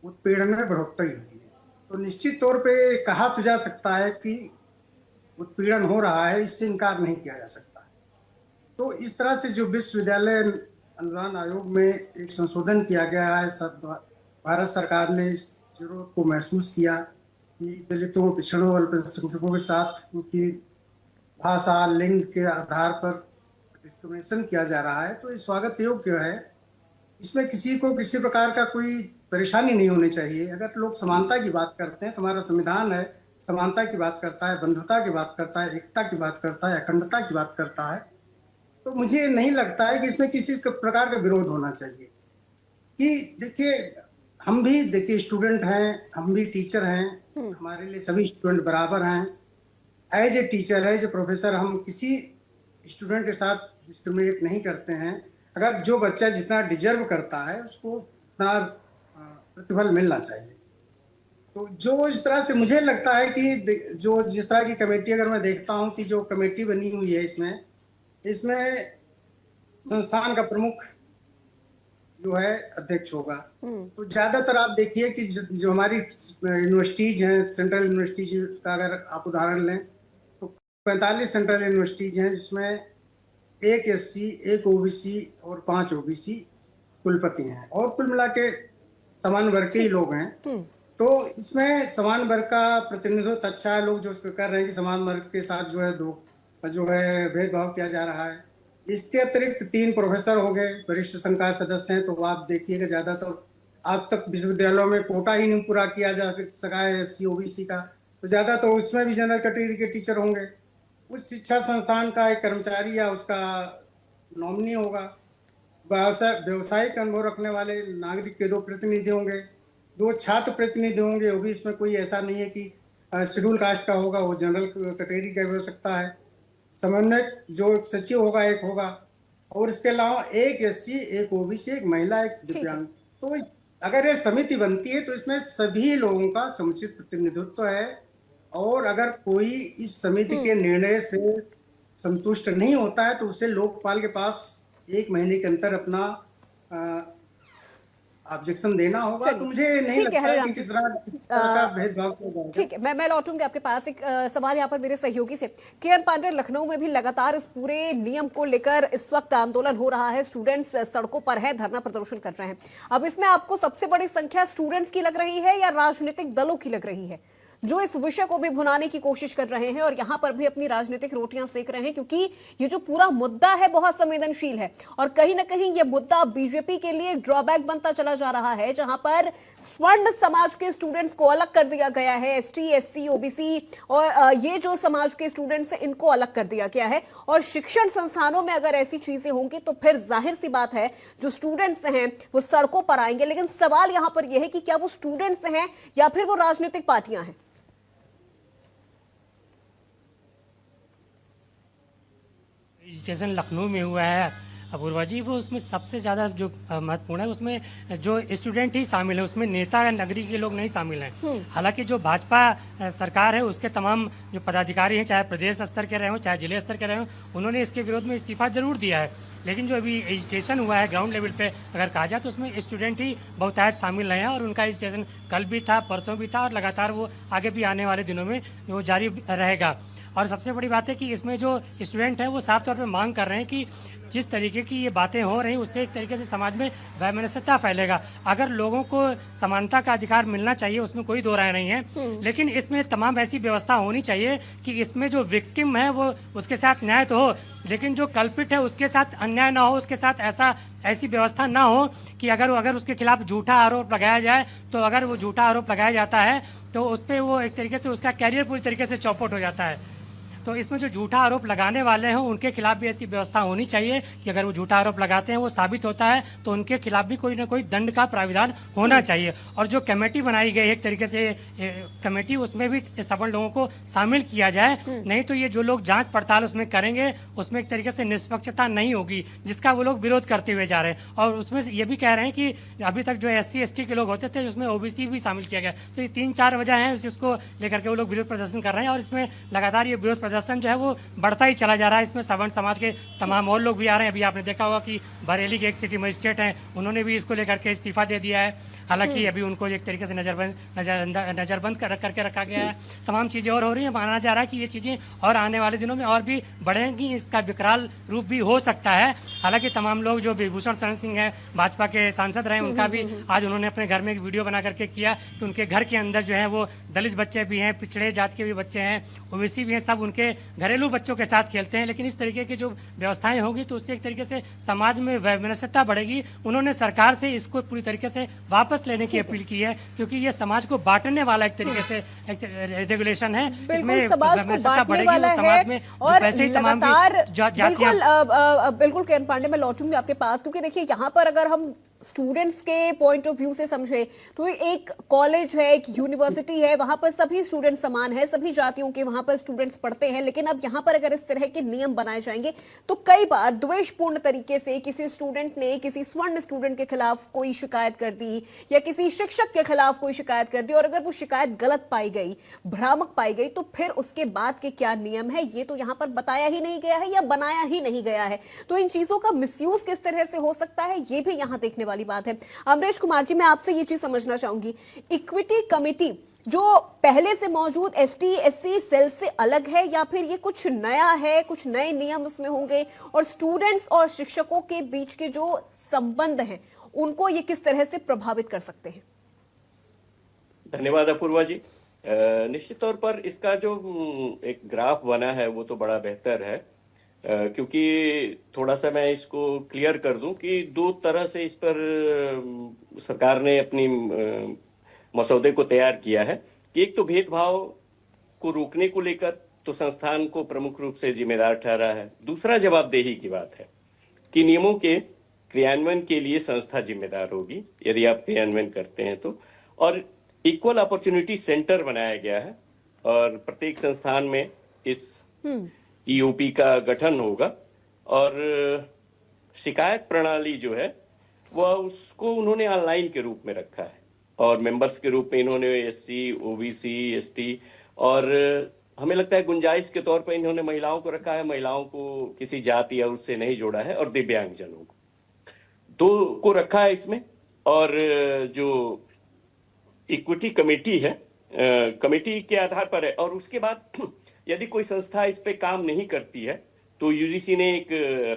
H: उत्पीड़न में बढ़ोतरी हुई है। तो निश्चित तौर पे कहा तो जा सकता है कि उत्पीड़न हो रहा है, इससे इनकार नहीं किया जा सकता। तो इस तरह से जो विश्वविद्यालय अनुदान आयोग में एक संशोधन किया गया है, भारत सरकार ने इस जरूरत को महसूस किया कि दलितों, पिछड़ों, अल्पसंख्यकों के साथ उनकी भाषा, लिंग के आधार पर डिस्क्रिमिनेशन किया जा रहा है, तो ये स्वागत योग्य है। इसमें किसी को किसी प्रकार का कोई परेशानी नहीं होनी चाहिए। अगर लोग समानता की बात करते हैं तो हमारा संविधान है, समानता की बात करता है, बंधुता की बात करता है, एकता की बात करता है, अखंडता की बात करता है, तो मुझे नहीं लगता है कि इसमें किसी प्रकार का विरोध होना चाहिए। कि देखिए, हम भी देखिए स्टूडेंट हैं, हम भी टीचर हैं, हमारे लिए सभी स्टूडेंट बराबर हैं। As a teacher, as a professor, हम किसी स्टूडेंट के साथ डिस्क्रिमिनेट नहीं करते हैं। अगर जो बच्चा जितना डिजर्व करता है उसको उतना प्रतिफल मिलना चाहिए। तो जो इस तरह से मुझे लगता है कि जो जिस तरह की कमेटी, अगर मैं देखता हूं कि जो कमेटी बनी हुई है इसमें संस्थान का प्रमुख जो है अध्यक्ष होगा। तो ज्यादातर आप देखिए कि जो हमारी यूनिवर्सिटीज हैं, सेंट्रल यूनिवर्सिटीज का अगर आप उदाहरण लें तो 45 सेंट्रल यूनिवर्सिटीज हैं जिसमें 1 एससी, 1 ओबीसी और 5 ओबीसी कुलपति हैं और कुल मिला के समान वर्ग के ही लोग हैं। तो इसमें समान वर्ग का प्रतिनिधित्व अच्छा है। लोग जो कर रहे हैं कि समान वर्ग के साथ जो है भेदभाव किया जा रहा है। इसके अतिरिक्त 3 प्रोफेसर हो गए, वरिष्ठ संकाय सदस्य हैं। तो आप देखिएगा ज्यादातर आज तक विश्वविद्यालयों में कोटा ही नहीं पूरा किया जा सका है एससी ओबीसी का, तो ज्यादा तो उसमें भी जनरल कैटेगरी के टीचर होंगे। उस शिक्षा संस्थान का एक कर्मचारी या उसका नॉमिनी होगा। व्यवसायिक अनुभव रखने वाले नागरिक के 2 प्रतिनिधि होंगे, 2 छात्र प्रतिनिधि होंगे। वो भी इसमें कोई ऐसा नहीं है कि शेड्यूल कास्ट का होगा, वो जनरल कैटेगरी का भी हो सकता है। समन्वयक जो एक सचिव होगा, एक होगा, और इसके अलावा 1 एससी, 1 ओबीसी, 1 महिला, 1 दिव्यांग। तो अगर ये समिति बनती है तो इसमें सभी लोगों का समुचित प्रतिनिधित्व है। और अगर कोई इस समिति के निर्णय से संतुष्ट नहीं होता है तो उसे लोकपाल के पास 1 महीने के अंदर अपना ऑब्जेक्शन देना होगा। तो मुझे नहीं
A: ठीक है,
H: लगता है
A: हरिराम
H: कि
A: जी।
H: किस तरह का भेदभाव किया जाएगा।
A: ठीक है, मैं लौटूंगी आपके पास। एक सवाल यहाँ पर मेरे सहयोगी से। केएन पांडे, लखनऊ में भी लगातार इस पूरे नियम को लेकर इस वक्त आंदोलन हो रहा है, स्टूडेंट्स सड़कों पर है, धरना प्रदर्शन कर रहे हैं। अब इसमें आपको सबसे बड़ी संख्या स्टूडेंट्स की लग रही है या राजनीतिक दलों की लग रही है, जो इस विषय को भी भुनाने की कोशिश कर रहे हैं और यहां पर भी अपनी राजनीतिक रोटियां सेक रहे हैं? क्योंकि ये जो पूरा मुद्दा है बहुत संवेदनशील है और कहीं ना कहीं ये मुद्दा बीजेपी के लिए ड्रॉबैक बनता चला जा रहा है, जहां पर स्वर्ण समाज के स्टूडेंट्स को अलग कर दिया गया है, एसटी, एससी, ओबीसी और ये जो समाज के स्टूडेंट्स हैं इनको अलग कर दिया गया है। और शिक्षण संस्थानों में अगर ऐसी चीजें होंगी तो फिर जाहिर सी बात है जो स्टूडेंट्स हैं वो सड़कों पर आएंगे। लेकिन सवाल यहां पर यह है कि क्या वो स्टूडेंट्स हैं या फिर वो राजनीतिक पार्टियां हैं?
B: रजिस्ट्रेशन लखनऊ में हुआ है अपूर्वा जी, वो उसमें सबसे ज़्यादा जो महत्वपूर्ण है उसमें जो स्टूडेंट ही शामिल है, उसमें नेता या नगरी के लोग नहीं शामिल हैं। हालांकि जो भाजपा सरकार है उसके तमाम जो पदाधिकारी हैं, चाहे प्रदेश स्तर के रहे हों चाहे जिले स्तर के रहे हों, उन्होंने इसके विरोध में इस्तीफा जरूर दिया है। लेकिन जो अभी रजिस्ट्रेशन हुआ है ग्राउंड लेवल पे अगर कहा जाए तो उसमें स्टूडेंट ही बहुतायत शामिल रहे हैं और उनका रजिस्ट्रेशन कल भी था, परसों भी था और लगातार वो आगे भी आने वाले दिनों में वो जारी रहेगा। और सबसे बड़ी बात है कि इसमें जो स्टूडेंट हैं वो साफ तौर पे मांग कर रहे हैं कि जिस तरीके की ये बातें हो रही हैं उससे एक तरीके से समाज में वैमनस्यता फैलेगा। अगर लोगों को समानता का अधिकार मिलना चाहिए उसमें कोई दो राय नहीं है, लेकिन इसमें तमाम ऐसी व्यवस्था होनी चाहिए कि इसमें जो विक्टिम है वो उसके साथ न्याय तो हो, लेकिन जो कल्पित है उसके साथ अन्याय ना हो, उसके साथ ऐसी व्यवस्था ना हो कि अगर उसके खिलाफ झूठा आरोप लगाया जाए तो अगर वो झूठा आरोप लगाया जाता है तो उस पर वो एक तरीके से उसका कैरियर पूरी तरीके से चौपट हो जाता है। तो इसमें जो झूठा आरोप लगाने वाले हैं उनके खिलाफ भी ऐसी व्यवस्था होनी चाहिए कि अगर वो झूठा आरोप लगाते हैं वो साबित होता है तो उनके खिलाफ भी कोई ना कोई दंड का प्राविधान होना चाहिए। और जो कमेटी बनाई गई एक तरीके से कमेटी, उसमें भी सफल लोगों को शामिल किया जाए, नहीं तो ये जो लोग जांच पड़ताल उसमें करेंगे उसमें एक तरीके से निष्पक्षता नहीं होगी जिसका वो लोग विरोध करते हुए जा रहे हैं। और उसमें ये भी कह रहे हैं कि अभी तक जो SC ST के लोग होते थे उसमें OBC भी शामिल किया गया। तो ये 3-4 वजह हैं जिसको लेकर के वो लोग विरोध प्रदर्शन कर रहे हैं और इसमें लगातार ये विरोध प्रदर्शन जो है वो बढ़ता ही चला जा रहा है। इसमें सवर्ण समाज के तमाम और लोग भी आ रहे हैं। अभी आपने देखा होगा कि बरेली के एक सिटी मजिस्ट्रेट हैं, उन्होंने भी इसको लेकर के इस्तीफा दे दिया है। हालांकि अभी उनको एक तरीके से नजरबंद करके रखा गया है। तमाम चीज़ें और हो रही हैं, माना जा रहा है कि ये चीज़ें और आने वाले दिनों में और भी बढ़ेंगी, इसका विकराल रूप भी हो सकता है। हालांकि तमाम लोग जो विभूषण शरण सिंह हैं भाजपा के सांसद रहे, उनका भी आज उन्होंने अपने घर में एक वीडियो बना करके किया कि उनके घर के अंदर जो है वो दलित बच्चे भी हैं, पिछड़े जात के भी बच्चे हैं, OBC भी हैं, सब उनके घरेलू बच्चों के साथ खेलते हैं। लेकिन इस तरीके की जो व्यवस्थाएं होगी तो उससे एक तरीके से समाज में वैमनस्यता बढ़ेगी। उन्होंने सरकार से इसको पूरी तरीके से वापस लेने की अपील की है क्योंकि ये समाज को बांटने वाला एक तरीके से एक रेगुलेशन है।
A: बिल्कुल समाज को बांटने वाला है और लगातार बिल्कुल केएन पांडे, मैं लौटूंगी आपके पास क्योंकि देखिए यहाँ पर अगर हम स्टूडेंट्स के पॉइंट ऑफ व्यू से समझे तो एक कॉलेज है, एक यूनिवर्सिटी है, वहां पर सभी स्टूडेंट समान है, सभी जातियों के वहां पर स्टूडेंट्स पढ़ते हैं। लेकिन अब यहाँ पर अगर इस तरह के नियम बनाए जाएंगे तो कई बार द्वेषपूर्ण तरीके से किसी स्टूडेंट ने किसी स्वर्ण स्टूडेंट के खिलाफ कोई शिकायत कर दी या किसी शिक्षक के खिलाफ कोई शिकायत कर दी और अगर वो शिकायत गलत पाई गई, भ्रामक पाई गई, तो फिर उसके बाद के क्या नियम है ये तो यहाँ पर बताया ही नहीं गया है या बनाया ही नहीं गया है। तो इन चीजों का मिसयूज किस तरह से हो सकता है ये भी यहाँ देखने वाली बात है। अमरीश कुमार जी, मैं आपसे ये चीज समझना चाहूंगी, इक्विटी कमेटी जो पहले से मौजूद ST SC सेल से अलग है या फिर ये कुछ नया है, कुछ नए नियम इसमें होंगे और स्टूडेंट्स और शिक्षकों के बीच के जो संबंध हैं उनको ये किस तरह से प्रभावित कर सकते हैं?
E: धन्यवाद अपूर्वा जी। निश्चित तौर पर इसका जो एक ग्राफ बना है वो तो बड़ा बेहतर है, क्योंकि थोड़ा सा मैं इसको क्लियर कर दूं कि दो तरह से इस पर सरकार ने अपनी मसौदे को तैयार किया है कि एक तो भेदभाव को रोकने को लेकर तो संस्थान को प्रमुख रूप से जिम्मेदार ठहरा है, दूसरा जवाबदेही की बात है कि नियमों के क्रियान्वयन के लिए संस्था जिम्मेदार होगी यदि आप क्रियान्वयन करते हैं तो। और इक्वल अपॉर्चुनिटी सेंटर बनाया गया है और प्रत्येक संस्थान में इस EOP का गठन होगा और शिकायत प्रणाली जो है वह उसको उन्होंने ऑनलाइन के रूप में रखा है और मेंबर्स के रूप में इन्होंने SC OBC ST और हमें लगता है गुंजाइश के तौर पर इन्होंने महिलाओं को रखा है, महिलाओं को किसी जाति या उससे नहीं जोड़ा है और दिव्यांगजनों को दो को रखा है इसमें। और जो इक्विटी कमेटी है, कमेटी के आधार पर है। और उसके बाद यदि कोई संस्था इस पे काम नहीं करती है तो यूजीसी ने एक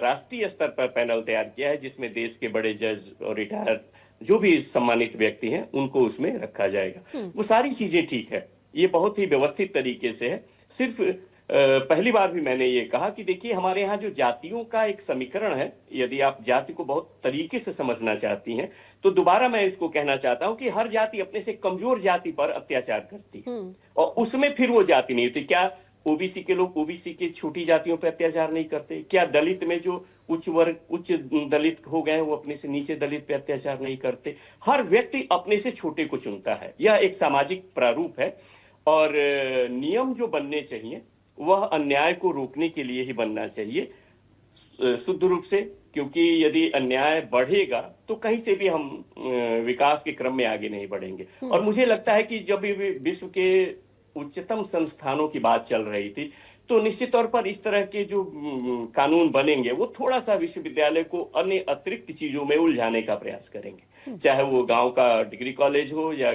E: राष्ट्रीय स्तर पर पैनल तैयार किया है जिसमें देश के बड़े जज और रिटायर्ड जो भी सम्मानित व्यक्ति हैं उनको उसमें रखा जाएगा। वो सारी चीजें ठीक है, ये बहुत ही व्यवस्थित तरीके से है। सिर्फ पहली बार भी मैंने ये कहा कि देखिए हमारे यहाँ जो जातियों का एक समीकरण है, यदि आप जाति को बहुत तरीके से समझना चाहती हैं तो दोबारा मैं इसको कहना चाहता हूं कि हर जाति अपने से कमजोर जाति पर अत्याचार करती है और उसमें फिर वो जाति नहीं होती। क्या ओबीसी के लोग ओबीसी के छोटी जातियों पर अत्याचार नहीं करते? क्या दलित में जो उच्च वर्ग उच्च दलित हो गए वो अपने से नीचे दलित पे अत्याचार नहीं करते? हर व्यक्ति अपने से छोटे को चुनता है, यह एक सामाजिक प्रारूप है। और नियम जो बनने चाहिए वह अन्याय को रोकने के लिए ही बनना चाहिए शुद्ध रूप से, क्योंकि यदि अन्याय बढ़ेगा तो कहीं से भी हम विकास के क्रम में आगे नहीं बढ़ेंगे। और मुझे लगता है कि जब भी विश्व के उच्चतम संस्थानों की बात चल रही थी तो निश्चित तौर पर इस तरह के जो कानून बनेंगे वो थोड़ा सा विश्वविद्यालय को अन्य अतिरिक्त चीजों में उलझाने का प्रयास करेंगे, चाहे वो गांव का डिग्री कॉलेज हो या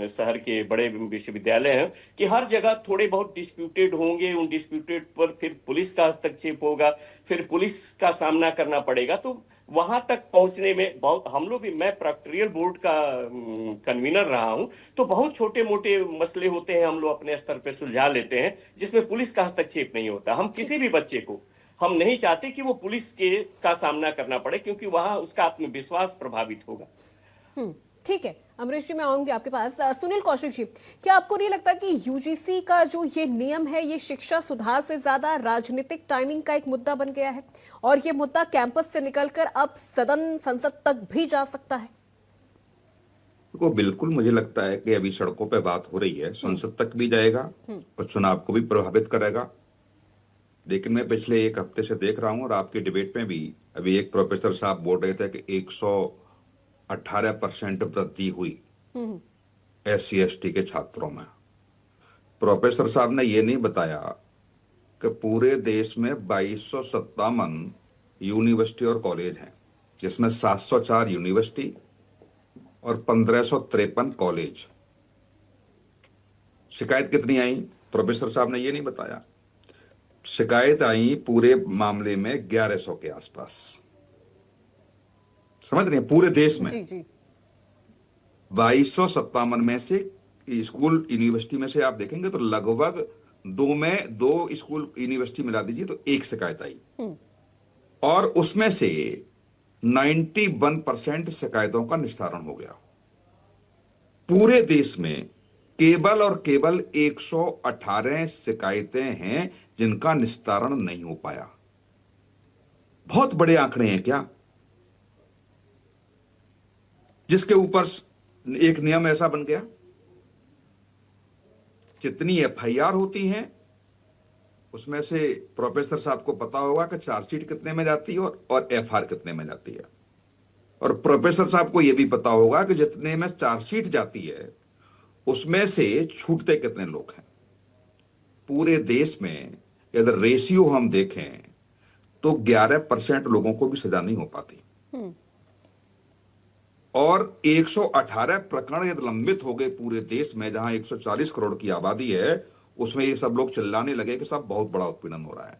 E: शहर के बड़े विश्वविद्यालय हैं, कि हर जगह थोड़े बहुत डिस्प्यूटेड होंगे, उन डिस्प्यूटेड पर फिर पुलिस का हस्तक्षेप होगा, फिर पुलिस का सामना करना पड़ेगा। तो वहां तक पहुंचने में बहुत हम लोग भी, मैं प्रोक्टोरियल बोर्ड का कन्वीनर रहा हूं, तो बहुत छोटे मोटे मसले होते हैं हम लोग अपने स्तर पे सुलझा लेते हैं जिसमें पुलिस का हस्तक्षेप नहीं होता। हम किसी भी बच्चे को हम नहीं चाहते कि वो पुलिस के का सामना करना पड़े, क्योंकि वहां उसका आत्मविश्वास प्रभावित होगा।
A: ठीक है अमरीश जी, मैं आऊंगी आपके पास। सुनील कौशिक जी, क्या आपको नहीं लगता कि यूजीसी का जो ये नियम है ये शिक्षा सुधार से ज्यादा राजनीतिक टाइमिंग का एक मुद्दा बन गया है और ये मुद्दा कैंपस से निकलकर अब सदन संसद तक भी जा सकता है?
F: को बिल्कुल मुझे लगता है कि अभी सड़कों पे बात हो रही है, संसद तक भी जाएगा और चुनाव को भी प्रभावित करेगा। लेकिन मैं पिछले एक हफ्ते से देख रहा हूं और आपकी डिबेट में भी अभी एक प्रोफेसर साहब बोल रहे थे कि 118% वृद्धि हुई SC/ST के छात्रों में। प्रोफेसर साहब ने यह नहीं बताया कि पूरे देश में 2257 यूनिवर्सिटी और कॉलेज हैं, जिसमें 704 यूनिवर्सिटी और 1553 कॉलेज। शिकायत कितनी आई? प्रोफेसर साहब ने यह नहीं बताया। शिकायत आई पूरे मामले में 1100 के आसपास। समझ रहे हैं? पूरे देश में 2257 में से स्कूल यूनिवर्सिटी में से आप देखेंगे तो लगभग दो स्कूल यूनिवर्सिटी मिला दीजिए तो एक शिकायत आई और उसमें से 91% शिकायतों का निस्तारण हो गया। पूरे देश में केवल और केवल 118 शिकायतें हैं जिनका निस्तारण नहीं हो पाया। बहुत बड़े आंकड़े हैं क्या? जिसके ऊपर एक नियम ऐसा बन गया, जितनी FIR होती हैं उसमें से प्रोफेसर साहब को पता होगा कि चार्जशीट कितने में जाती है और FR कितने में जाती है। और प्रोफेसर साहब को यह भी पता होगा कि जितने में चार्जशीट जाती है उसमें से छूटते कितने लोग हैं। पूरे देश में यदि रेशियो हम देखें तो 11% लोगों को भी सजा नहीं हो पाती और 118 प्रकरण यदि लंबित हो गए पूरे देश में, जहां 140 करोड़ की आबादी है, उसमें ये सब लोग चिल्लाने लगे कि सब बहुत बड़ा उत्पीड़न हो रहा है।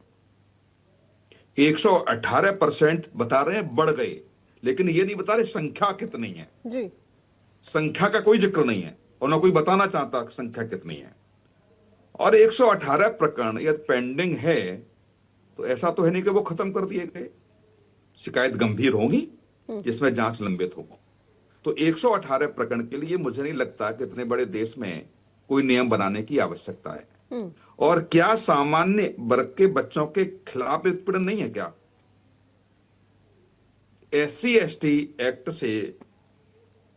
F: 118% बता रहे हैं बढ़ गए, लेकिन ये नहीं बता रहे संख्या कितनी है जी। संख्या का कोई जिक्र नहीं है और ना कोई बताना चाहता संख्या कितनी है। और 118 प्रकरण यदि पेंडिंग है तो ऐसा तो है नहीं कि वो खत्म कर दिए गए। शिकायत गंभीर होगी जिसमें जांच लंबित होगी। तो 118 प्रकरण के लिए मुझे नहीं लगता कि इतने बड़े देश में कोई नियम बनाने की आवश्यकता है। और क्या सामान्य वर्ग के बच्चों के खिलाफ उत्पीड़न नहीं है क्या? SC/ST एक्ट से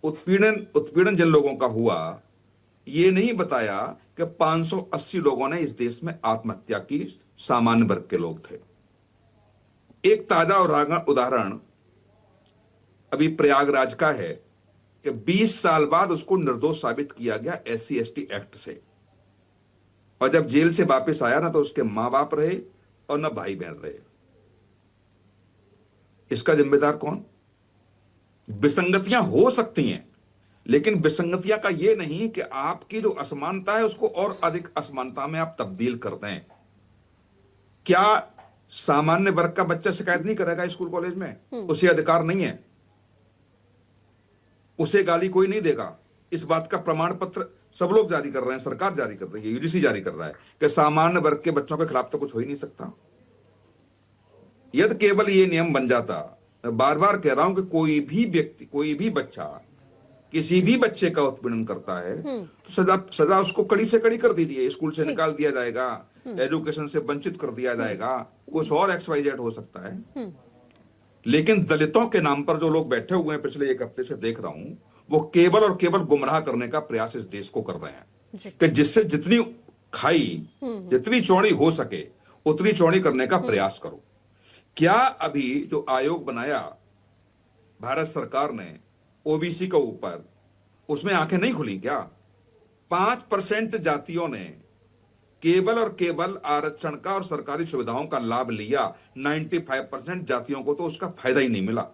F: उत्पीड़न जिन लोगों का हुआ, ये नहीं बताया कि 580 लोगों ने इस देश में आत्महत्या की, सामान्य वर्ग के लोग थे। एक ताजा उदाहरण अभी प्रयागराज का है कि 20 साल बाद उसको निर्दोष साबित किया गया SC/ST एक्ट से, और जब जेल से वापस आया ना तो उसके मां बाप रहे और न भाई बहन रहे। इसका जिम्मेदार कौन? विसंगतियां हो सकती हैं, लेकिन विसंगतियां का ये नहीं कि आपकी जो असमानता है उसको और अधिक असमानता में आप तब्दील कर दें। क्या सामान्य वर्ग का बच्चा शिकायत नहीं करेगा स्कूल कॉलेज में? उसे अधिकार नहीं है? उसे गाली कोई नहीं देगा? इस बात का प्रमाण पत्र सब लोग जारी कर रहे हैं, सरकार जारी कर रही है, यूजीसी जारी कर रहा है कि सामान्य वर्ग के बच्चों के खिलाफ तो कुछ हो ही नहीं सकता। यदि केवल ये नियम बन जाता, मैं बार बार कह रहा हूं कि कोई भी व्यक्ति, कोई भी बच्चा किसी भी बच्चे का उत्पीड़न करता है तो सजा उसको कड़ी से कड़ी कर दीजिए, स्कूल से निकाल दिया जाएगा, एजुकेशन से वंचित कर दिया जाएगा, कुछ और XYZ हो सकता है। लेकिन दलितों के नाम पर जो लोग बैठे हुए हैं, पिछले एक हफ्ते से देख रहा हूं, वो केवल और केवल गुमराह करने का प्रयास इस देश को कर रहे हैं कि जिससे जितनी खाई जितनी चौड़ी हो सके उतनी चौड़ी करने का प्रयास करो। क्या अभी जो आयोग बनाया भारत सरकार ने ओबीसी के ऊपर, उसमें आंखें नहीं खुली क्या? 5% जातियों ने केवल और केवल आरक्षण का और सरकारी सुविधाओं का लाभ लिया, 95% जातियों को तो उसका फायदा ही नहीं मिला।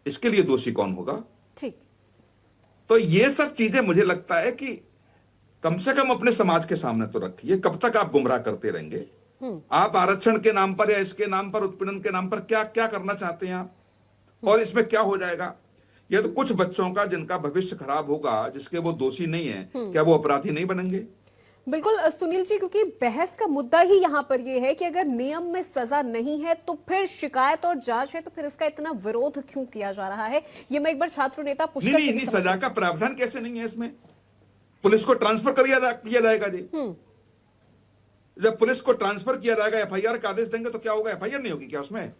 F: इसके लिए दोषी कौन होगा?
A: ठीक।
F: तो ये सब चीजें मुझे लगता है कि कम से कम अपने समाज के सामने तो रखिए। कब तक आप गुमराह करते रहेंगे? आप आरक्षण के नाम पर या इसके नाम पर, उत्पीड़न के नाम पर क्या क्या करना चाहते हैं आप? और इसमें क्या हो जाएगा? ये तो कुछ बच्चों का जिनका भविष्य खराब होगा, जिसके वो दोषी नहीं है, क्या वो अपराधी नहीं बनेंगे?
A: बिल्कुल सुनील जी, क्योंकि बहस का मुद्दा ही यहाँ पर ये है कि अगर नियम में सजा नहीं है तो फिर शिकायत और जांच है, तो फिर इसका इतना विरोध क्यों किया जा रहा है? ये मैं एक बार छात्र नेता पुष्कर
F: नहीं, सजा का प्रावधान कैसे नहीं है इसमें? पुलिस को ट्रांसफर किया जाएगा जी। जब पुलिस को ट्रांसफर किया जाएगा, FIR का आदेश देंगे तो क्या होगा? FIR नहीं होगी क्या उसमें?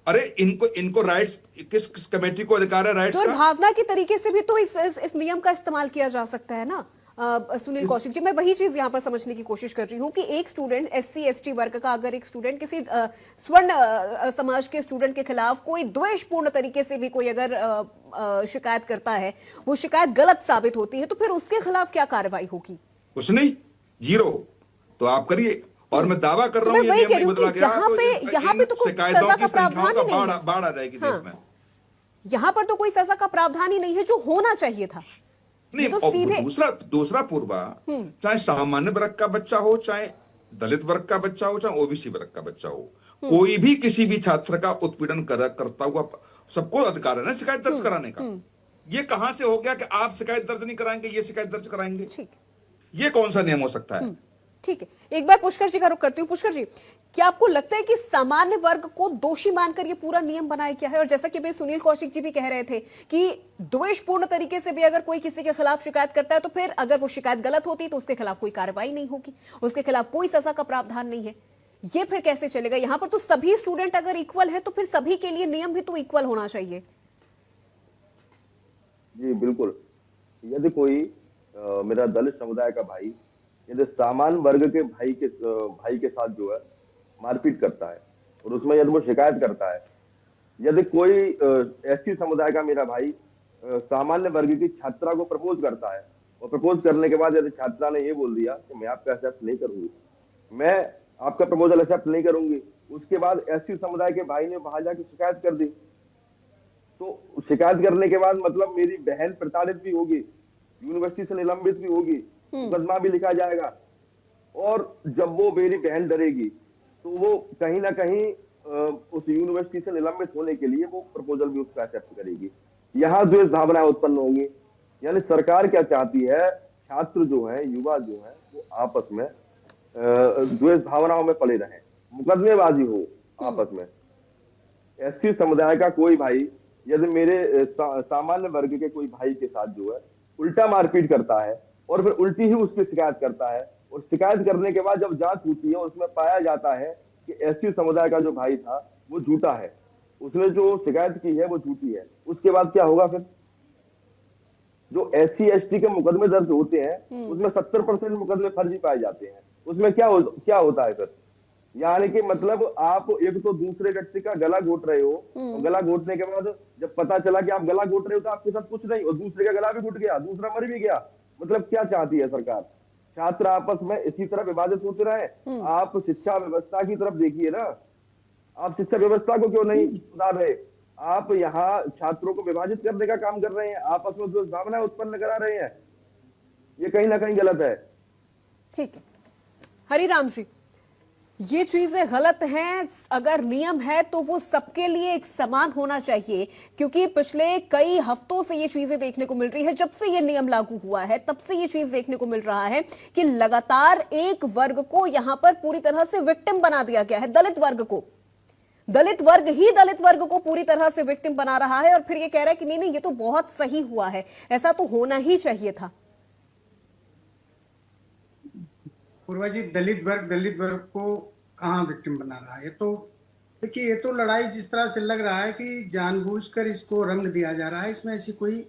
F: अरे इनको राइट्स, किस कमेटी को अधिकार है राइट्स का?
A: भावना की तरीके से भी तो इस नियम का इस्तेमाल किया जा सकता है ना। सुनील कौशिक जी, मैं वही चीज यहाँ पर समझने की कोशिश कर रही हूँ कि एक स्टूडेंट SC ST वर्ग का, अगर एक स्टूडेंट किसी स्वर्ण समाज के स्टूडेंट के खिलाफ कोई द्वेषपूर्ण तरीके से भी कोई अगर शिकायत करता है, वो शिकायत गलत साबित होती है, तो फिर उसके खिलाफ क्या कार्रवाई होगी?
F: कुछ नहीं, 0। तो आप करिए। और मैं दावा कर रहा हूँ
A: यहाँ पे तो कोई सजा का प्रावधान ही नहीं है।
F: बाढ़ आ जाएगी देश में।
A: यहाँ पर तो कोई सजा का प्रावधान ही नहीं है, जो होना चाहिए था।
F: नहीं,
A: तो सीधे
F: दूसरा पूर्वा, चाहे सामान्य वर्ग का बच्चा हो, चाहे दलित वर्ग का बच्चा हो, चाहे ओबीसी वर्ग का बच्चा हो, कोई भी किसी भी छात्र का उत्पीड़न करता हुआ, सबको अधिकार है ना शिकायत दर्ज कराने का। ये कहां से हो गया कि आप शिकायत दर्ज नहीं कराएंगे, ये शिकायत दर्ज कराएंगे? ये कौन सा नियम हो सकता है?
A: ठीक है, एक बार पुष्कर जी का रुख करती हूँ। पुष्कर जी, क्या आपको लगता है कि सामान्य वर्ग को दोषी मानकर ये पूरा नियम बनाया गया है? और जैसा कि भाई सुनील कौशिक जी भी कह रहे थे कि द्वेषपूर्ण तरीके से भी अगर कोई किसी के खिलाफ शिकायत करता है, तो फिर अगर वो शिकायत गलत होती है तो उसके खिलाफ कोई कार्रवाई नहीं होगी, उसके खिलाफ कोई सजा का प्रावधान नहीं है। ये फिर कैसे चलेगा? यहाँ पर तो सभी स्टूडेंट अगर इक्वल है तो फिर सभी के लिए नियम भी तो इक्वल होना चाहिए।
G: जी बिल्कुल। यदि कोई मेरा दलित समुदाय का भाई यदि सामान्य वर्ग के भाई के साथ जो है मारपीट करता है और उसमें यदि वो शिकायत करता है, यदि कोई SC समुदाय का मेरा भाई सामान्य वर्ग की छात्रा को प्रपोज करता है और प्रपोज करने के बाद यदि छात्रा ने ये बोल दिया कि मैं आपका एक्सेप्ट नहीं करूंगी, मैं आपका प्रपोजल एक्सेप्ट नहीं करूंगी, उसके बाद SC समुदाय के भाई ने वहां जाके शिकायत कर दी, तो शिकायत करने के बाद मतलब मेरी बहन प्रताड़ित भी होगी, यूनिवर्सिटी से निलंबित भी होगी, मुकदमा भी लिखा जाएगा, और जब वो मेरी बहन डरेगी तो वो कहीं ना कहीं उस यूनिवर्सिटी से निलंबित होने के लिए वो प्रपोजल भी उसका एक्सेप्ट करेगी। यहाँ द्वेष भावनाएं उत्पन्न होंगी। यानी सरकार क्या चाहती है? छात्र जो है, युवा जो है, वो आपस में द्वेष भावनाओं में पड़े रहे, मुकदमेबाजी हो आपस में। SC समुदाय का कोई भाई यदि मेरे सामान्य वर्ग के कोई भाई के साथ जो है उल्टा मारपीट करता है और फिर उल्टी ही उसकी शिकायत करता है, और शिकायत करने के बाद जब जांच होती है उसमें पाया जाता है कि SC समुदाय का जो भाई था वो झूठा है, उसने जो शिकायत की है वो झूठी है, उसके बाद क्या होगा? फिर जो SC ST के मुकदमे दर्ज होते हैं उसमें 70% मुकदमे फर्जी पाए जाते हैं। उसमें क्या होता है फिर? यानी कि मतलब आप एक तो दूसरे व्यक्ति का गला घोट रहे हो, और गला घोटने के बाद जब पता चला कि आप गला घोट रहे हो तो आपके साथ कुछ नहीं, और दूसरे का गला भी घुट गया, दूसरा मर भी गया। मतलब क्या चाहती है सरकार? छात्र आपस में इसी तरह विभाजित होते रहे। आप शिक्षा व्यवस्था की तरफ देखिए ना, आप शिक्षा व्यवस्था को क्यों नहीं सुधार रहे? आप यहाँ छात्रों को विभाजित करने का काम कर रहे हैं, आपस में दुर्भावना उत्पन्न करा रहे हैं। ये कहीं ना कहीं गलत है।
A: ठीक है हरिराम जी, ये चीजें गलत हैं। अगर नियम है तो वो सबके लिए एक समान होना चाहिए, क्योंकि पिछले कई हफ्तों से ये चीजें देखने को मिल रही है। जब से ये नियम लागू हुआ है तब से ये चीज देखने को मिल रहा है कि लगातार एक वर्ग को यहां पर पूरी तरह से विक्टिम बना दिया गया है, दलित वर्ग को। दलित वर्ग ही दलित वर्ग को पूरी तरह से विक्टिम बना रहा है और फिर ये कह रहा है कि नहीं नहीं ये तो बहुत सही हुआ है, ऐसा तो होना ही चाहिए था।
H: पूर्वा जी, दलित वर्ग को कहाँ विक्टिम बना रहा है? ये तो देखिए, ये तो लड़ाई जिस तरह से लग रहा है कि जानबूझकर इसको रंग दिया जा रहा है, इसमें ऐसी कोई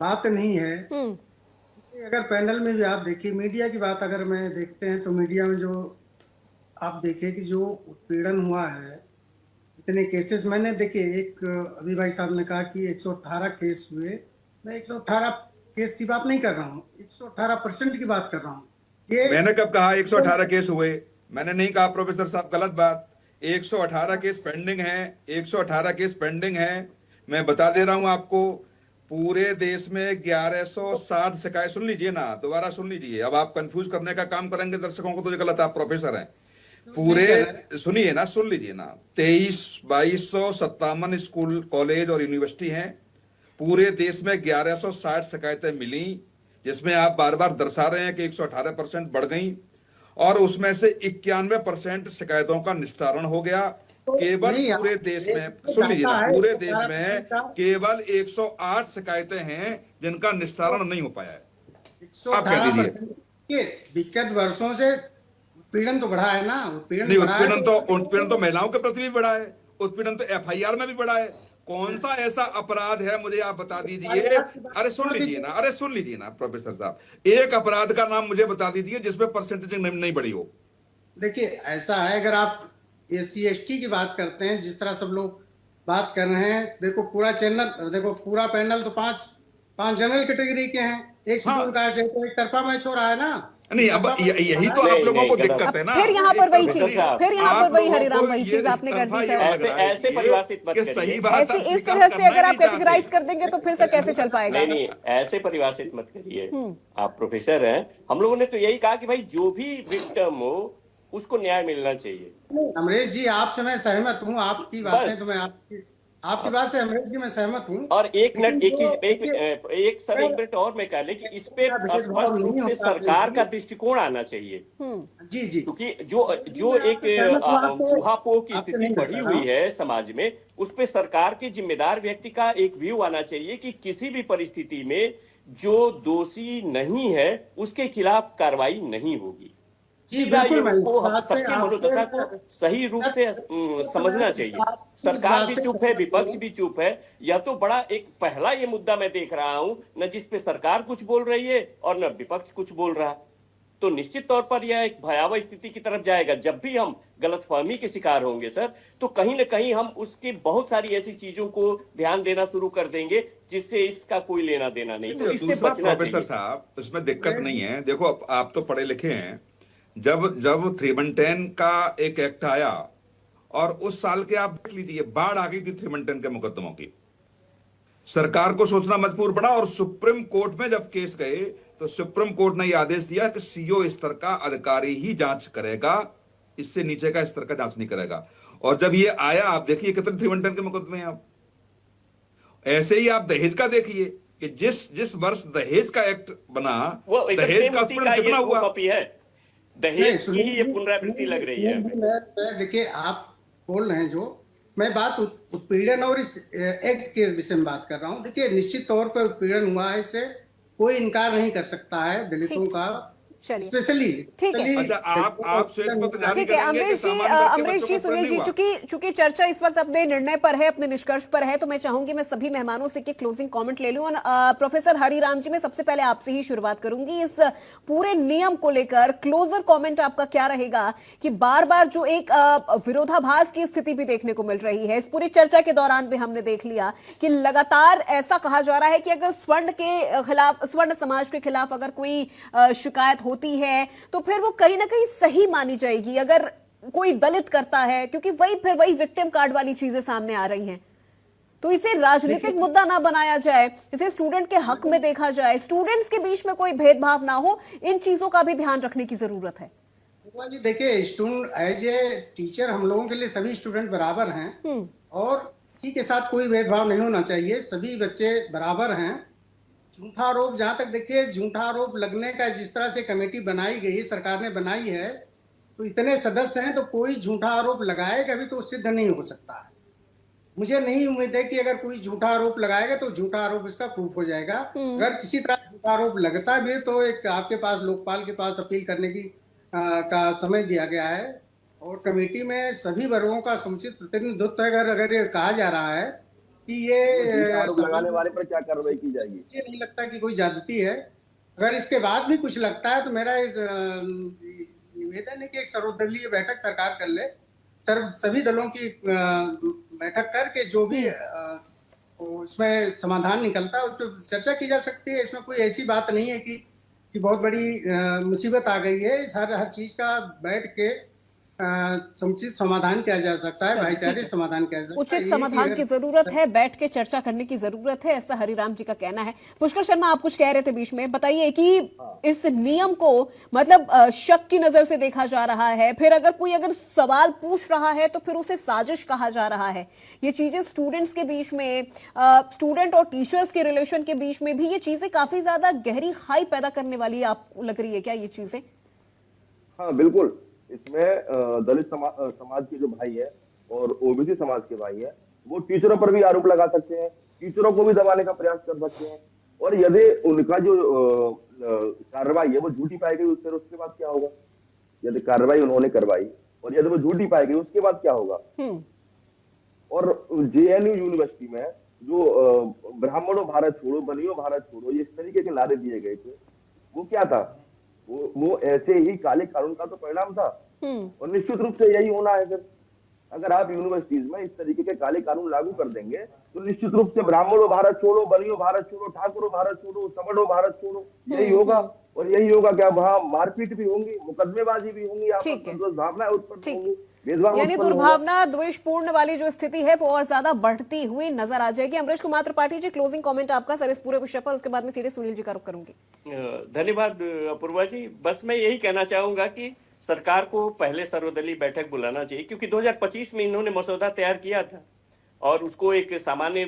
H: बात नहीं है। अगर पैनल में भी आप देखिए, मीडिया की बात अगर मैं देखते हैं तो मीडिया में जो आप देखें कि जो उत्पीड़न हुआ है, इतने केसेस मैंने देखिए, एक अभी भाई साहब ने कहा कि 118 केस हुए। मैं 118 केस की बात नहीं कर रहा हूँ, 118% की बात कर रहा हूँ।
F: मैंने कब कहा 118 केस हुए? मैंने नहीं कहा प्रोफेसर साहब, गलत बात। 118 केस पेंडिंग है, 118 केस पेंडिंग है। मैं बता दे रहा हूं आपको, पूरे देश में 1160 शिकायत। सुन लीजिए ना, दोबारा सुन लीजिए। अब आप कंफ्यूज करने का काम करेंगे दर्शकों को तो ये गलत। आप प्रोफेसर हैं, पूरे सुनिए ना, सुन लीजिए ना। 2257 स्कूल, कॉलेज और यूनिवर्सिटी हैं। पूरे देश में 1160 शिकायतें मिली, जिसमें आप बार बार दर्शा रहे हैं कि 118% बढ़ गई, और उसमें से 91% शिकायतों का निस्तारण हो गया। केवल पूरे देश में, सुन लीजिए ना, पूरे देश में केवल 108 शिकायतें हैं जिनका निस्तारण नहीं हो पाया है। आप क्या दीजिए?
H: दिक्कत वर्षों से उत्पीड़न तो बढ़ा है ना,
F: उत्पीड़न तो महिलाओं के प्रति भी बढ़ा है, उत्पीड़न तो FIR में भी बढ़ा है। कौन सा ऐसा अपराध है, मुझे आप बता दीजिए। अरे सुन लीजिए ना प्रोफेसर साहब, एक अपराध का नाम मुझे बता दीजिए जिसमें परसेंटेज नहीं बढ़ी हो।
H: देखिए, ऐसा है, अगर आप SC ST की बात करते हैं, जिस तरह सब लोग बात कर रहे हैं, देखो पूरा पैनल तो पांच जनरल कैटेगरी के हैं, एक शेड्यूल कास्ट है, तो एक तरफा मैच हो रहा है ना।
F: नहीं, अब यही तो आप लोगों को दिक्कत है ना।
A: फिर यहाँ पर वही चीज, हरिराम वही चीज आपने कर दी सर।
E: ऐसे परिभाषित मत करिए।
F: सही बात,
A: इस तरह से अगर आप कैटेगराइज कर देंगे तो फिर से कैसे चल पाएगा?
E: नहीं, ऐसे परिभाषित मत करिए। आप प्रोफेसर हैं, हम लोगों ने तो यही कहा कि भाई जो भी विक्टिम हो उसको न्याय मिलना चाहिए।
H: अमरेश जी, आपसे मैं सहमत हूँ, आपकी बातें तो मैं आपकी बात से अमरेश जी मैं सहमत हूँ।
E: और एक मिनट और मैं कह ले कि इस पे स्पष्ट रूप से सरकार का दृष्टिकोण आना चाहिए।
H: जी,
E: क्योंकि जो एक ऊहापोह की स्थिति बढ़ी हुई है समाज में, उस पे सरकार के जिम्मेदार व्यक्ति का एक व्यू आना चाहिए कि किसी भी परिस्थिति में जो दोषी नहीं है उसके खिलाफ कार्रवाई नहीं होगी। सबकी मनोदशा को सही रूप से समझना चाहिए। सरकार भी चुप है, विपक्ष भी चुप है। यह तो बड़ा एक पहला ये मुद्दा मैं देख रहा हूं, न जिस पे सरकार कुछ बोल रही है और न विपक्ष कुछ बोल रहा। तो निश्चित तौर पर यह एक भयावह स्थिति की तरफ जाएगा। जब भी हम गलतफहमी के शिकार होंगे सर, तो कहीं न कहीं हम उसकी बहुत सारी ऐसी चीजों को ध्यान देना शुरू कर देंगे जिससे इसका कोई लेना देना नहीं। तो इससे बचना चाहिए
F: साहब, उसमें दिक्कत नहीं है। देखो, आप तो पढ़े लिखे हैं। जब 310 का एक एक्ट आया और उस साल के आप देख लीजिए, बाढ़ आ गई थी 310 के मुकदमों की। सरकार को सोचना मजबूर पड़ा, और सुप्रीम कोर्ट में जब केस गए तो सुप्रीम कोर्ट ने यह आदेश दिया कि CO स्तर का अधिकारी ही जांच करेगा, इससे नीचे का स्तर का जांच नहीं करेगा। और जब ये आया, आप देखिए कितने 310 के मुकदमे हैं। आप ऐसे ही आप दहेज का देखिए कि जिस वर्ष दहेज का एक्ट बना, दहेज का उत्पीड़न कितना हुआ
E: है। दहेज की ही ये पुनरावृत्ति लग रही है।
H: देखिए, आप बोल रहे हैं जो, मैं बात उत्पीड़न और इस एक्ट के विषय में बात कर रहा हूँ। देखिए, निश्चित तौर पर उत्पीड़न हुआ है, इससे कोई इनकार नहीं कर सकता है दलितों का, स्पेशली।
A: ठीक है,
F: अच्छा, आप श्वेत पत्र जारी
A: ठीक है अमरीश जी, सुनील जी, चूंकि चर्चा इस वक्त अपने निर्णय पर है, अपने निष्कर्ष पर है, तो मैं चाहूंगी मैं सभी मेहमानों से कि क्लोजिंग कमेंट ले लूं। प्रोफेसर हरिराम जी, मैं सबसे पहले आपसे ही शुरुआत करूंगी। इस पूरे नियम को लेकर क्लोजर कमेंट आपका क्या रहेगा कि बार बार जो एक विरोधाभास की स्थिति भी देखने को मिल रही है, इस पूरी चर्चा के दौरान भी हमने देख लिया कि लगातार ऐसा कहा जा रहा है कि अगर स्वर्ण के खिलाफ, स्वर्ण समाज के खिलाफ अगर कोई शिकायत होती है तो फिर वो कहीं ना कहीं सही मानी जाएगी अगर कोई दलित करता है, क्योंकि वही विक्टिम कार्ड वाली चीजें सामने आ रही हैं। तो इसे राजनीतिक मुद्दा ना बनाया जाए, इसे स्टूडेंट के हक में देखा जाए, स्टूडेंट्स के बीच में कोई भेदभाव ना हो, इन चीजों का भी ध्यान रखने की जरूरत है।
H: जी देखिए, स्टूडेंट एज ए टीचर हम लोगों के लिए सभी स्टूडेंट बराबर हैं और किसी के साथ कोई भेदभाव नहीं होना चाहिए, सभी बच्चे बराबर हैं। झूठा आरोप, जहां तक देखिए झूठा आरोप लगने का जिस तरह से कमेटी बनाई गई, सरकार ने बनाई है, तो इतने सदस्य हैं तो कोई झूठा आरोप लगाएगा भी तो सिद्ध नहीं हो सकता है। मुझे नहीं उम्मीद है कि अगर कोई झूठा आरोप लगाएगा तो झूठा आरोप इसका प्रूफ हो जाएगा। अगर किसी तरह झूठा आरोप लगता भी है तो एक आपके पास लोकपाल के पास अपील करने की का समय दिया गया है और कमेटी में सभी वर्गों का समुचित प्रतिनिधित्व है। अगर ये कहा जा रहा है कि ये
G: आरोप लगाने वाले पर क्या कार्रवाई की जाएगी?
H: मुझे नहीं लगता कि कोई ज्यादती है। अगर इसके बाद भी कुछ लगता है तो मेरा इस निवेदन है कि एक सर्वदलीय बैठक सरकार कर ले, सभी दलों की बैठक करके जो भी उसमें समाधान निकलता है उस पर चर्चा की जा सकती है। इसमें कोई ऐसी बात नहीं है कि बहुत बड़ी मुसीबत आ गई है। हर चीज का बैठ के समुचित समाधान किया जा सकता है, भाईचारे समाधान किया जा सकता है।
A: उचित समाधान की जरूरत है, बैठ के चर्चा करने की जरूरत है, ऐसा हरिराम जी का कहना है। पुष्कर शर्मा, आप कुछ कह रहे थे बीच में, बताइए कि इस नियम को मतलब शक की नजर से देखा जा रहा है, फिर अगर सवाल पूछ रहा है तो फिर उसे साजिश कहा जा रहा है। ये चीजें स्टूडेंट्स के बीच में, स्टूडेंट और टीचर्स के रिलेशन के बीच में भी ये चीजें काफी ज्यादा गहरी खाई पैदा करने वाली आपको लग रही है क्या ये चीजें?
G: हाँ बिल्कुल, इसमें दलित समाज के जो भाई है और ओबीसी समाज के भाई है वो टीचरों पर भी आरोप लगा सकते हैं, टीचरों को भी दबाने का प्रयास कर सकते हैं। और यदि उनका जो कार्रवाई है वो झूठी पाई गई फिर उसके बाद क्या होगा? यदि कार्रवाई उन्होंने करवाई और यदि वो झूठी पाई गई उसके बाद क्या होगा? और जेएनयू यूनिवर्सिटी में जो ब्राह्मणों भारत छोड़ो, बनियो भारत छोड़ो, ये इस तरीके के नारे दिए गए थे, वो क्या था? वो ऐसे ही काले कानून का तो परिणाम था और निश्चित रूप से यही होना है। फिर अगर आप यूनिवर्सिटीज में इस तरीके के काले कानून लागू कर देंगे तो निश्चित रूप से ब्राह्मणों भारत छोड़ो, बनियो भारत छोड़ो, ठाकुरों भारत छोड़ो, सवर्णों भारत छोड़ो, यही होगा। और यही होगा क्या? वहां मारपीट भी होंगी, मुकदमेबाजी भी होंगी, भावनाएं उत्पन्न होंगी,
A: यानी दुर्भावना, द्वेषपूर्ण वाली जो स्थिति है वो और ज्यादा बढ़ती हुई नजर आ जाएगी। अमरीश कुमार त्रिपाठी जी, क्लोजिंग कमेंट आपका सर इस पूरे विषय पर, उसके बाद में सीधे सुनील जी का रुख करूंगी।
E: धन्यवाद अपूर्वा जी। बस मैं यही कहना चाहूंगा कि सरकार को पहले सर्वदलीय बैठक बुलाना चाहिए, क्योंकि 2025 में इन्होंने मसौदा तैयार किया था और उसको एक सामान्य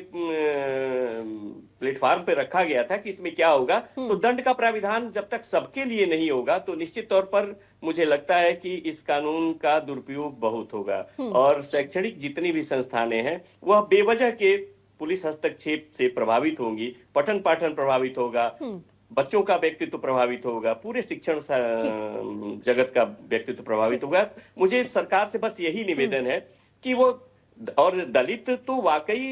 E: प्लेटफॉर्म पे रखा गया था कि इसमें क्या होगा। तो दंड का प्राविधान जब तक सबके लिए नहीं होगा तो निश्चित तौर पर मुझे लगता है कि इस कानून का दुरुपयोग बहुत होगा और शैक्षणिक जितनी भी संस्थानें हैं वह बेवजह के पुलिस हस्तक्षेप से प्रभावित होंगी, पठन पाठन प्रभावित होगा, बच्चों का व्यक्तित्व प्रभावित होगा, पूरे शिक्षण जगत का व्यक्तित्व प्रभावित होगा। मुझे सरकार से बस यही निवेदन है कि वो, और दलित तो वाकई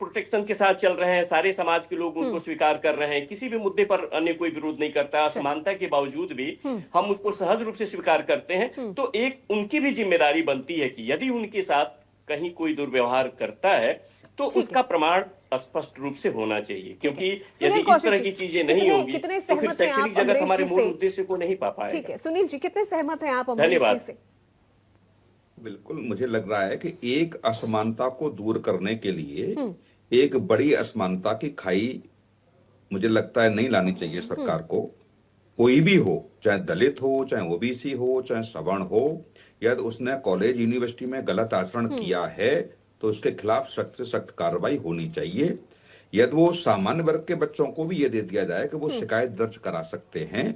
E: प्रोटेक्शन के साथ चल रहे हैं, सारे समाज के लोग उनको स्वीकार कर रहे हैं, किसी भी मुद्दे पर अन्य कोई विरोध नहीं करता, असमानता के बावजूद भी हम उसको सहज रूप से स्वीकार करते हैं। तो एक उनकी भी जिम्मेदारी बनती है कि यदि उनके साथ कहीं कोई दुर्व्यवहार करता है तो उसका प्रमाण स्पष्ट रूप से होना चाहिए, क्योंकि यदि इस तरह की चीजें नहीं होगी तो फिर शैक्षणिक जगत हमारे मूल उद्देश्य को नहीं पा पाएगा।
A: ठीक है सुनील जी, कितने सहमत हैं आप अमरीश जी से?
F: बिल्कुल, मुझे लग रहा है कि एक असमानता को दूर करने के लिए एक बड़ी असमानता की खाई मुझे लगता है नहीं लानी चाहिए सरकार को। कोई भी हो, चाहे दलित हो, चाहे ओबीसी हो, चाहे सवर्ण हो, यदि उसने कॉलेज यूनिवर्सिटी में गलत आचरण किया है तो उसके खिलाफ सख्त से सख्त कार्रवाई होनी चाहिए। यदि वो सामान्य वर्ग के बच्चों को भी ये दे दिया जाए कि वो शिकायत दर्ज करा सकते हैं,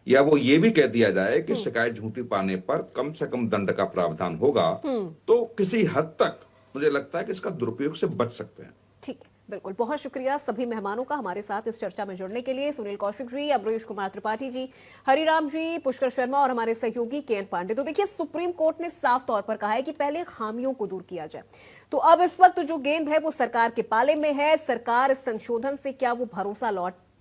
F: या वो ये भी कह दिया जाए कि शिकायत झूठी पाने पर कम से कम दंड का प्रावधान होगा, तो किसी हद तक मुझे लगता है कि इसका दुरुपयोग से बच सकते हैं।
A: ठीक है, बिल्कुल। बहुत शुक्रिया सभी मेहमानों का हमारे साथ इस चर्चा में जुड़ने के लिए, सुनील कौशिक जी, अमरीश कुमार त्रिपाठी जी, हरिराम जी, पुष्कर शर्मा और हमारे सहयोगी केएन पांडे। तो देखिए, सुप्रीम कोर्ट ने साफ तौर पर कहा है कि पहले खामियों को दूर किया जाए। तो अब इस वक्त जो गेंद है वो सरकार के पाले में है। सरकार इस संशोधन से क्या वो भरोसा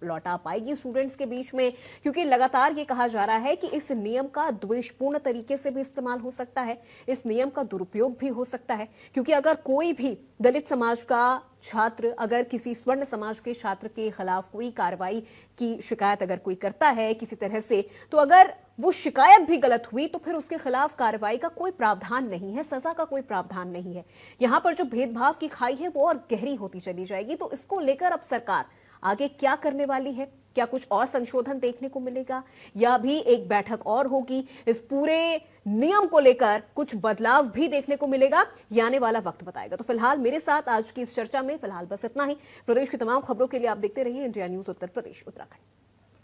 A: लौटा पाएगी स्टूडेंट्स के बीच में, क्योंकि लगातार ये कहा जा रहा है कि इस नियम का द्वेषपूर्ण तरीके से भी इस्तेमाल हो सकता है, इस नियम का दुरुपयोग भी हो सकता है। क्योंकि अगर कोई भी दलित समाज का छात्र अगर किसी स्वर्ण समाज के छात्र के खिलाफ कोई कार्रवाई की शिकायत अगर कोई करता है किसी तरह से, तो अगर वो शिकायत भी गलत हुई तो फिर उसके खिलाफ कार्रवाई का कोई प्रावधान नहीं है, सजा का कोई प्रावधान नहीं है। यहां पर जो भेदभाव की खाई है वो और गहरी होती चली जाएगी। तो इसको लेकर अब सरकार आगे क्या करने वाली है? क्या कुछ और संशोधन देखने को मिलेगा या अभी एक बैठक और होगी? इस पूरे नियम को लेकर कुछ बदलाव भी देखने को मिलेगा, ये आने वाला वक्त बताएगा। तो फिलहाल मेरे साथ आज की इस चर्चा में फिलहाल बस इतना ही। प्रदेश की तमाम खबरों के लिए आप देखते रहिए इंडिया न्यूज उत्तर प्रदेश उत्तराखंड।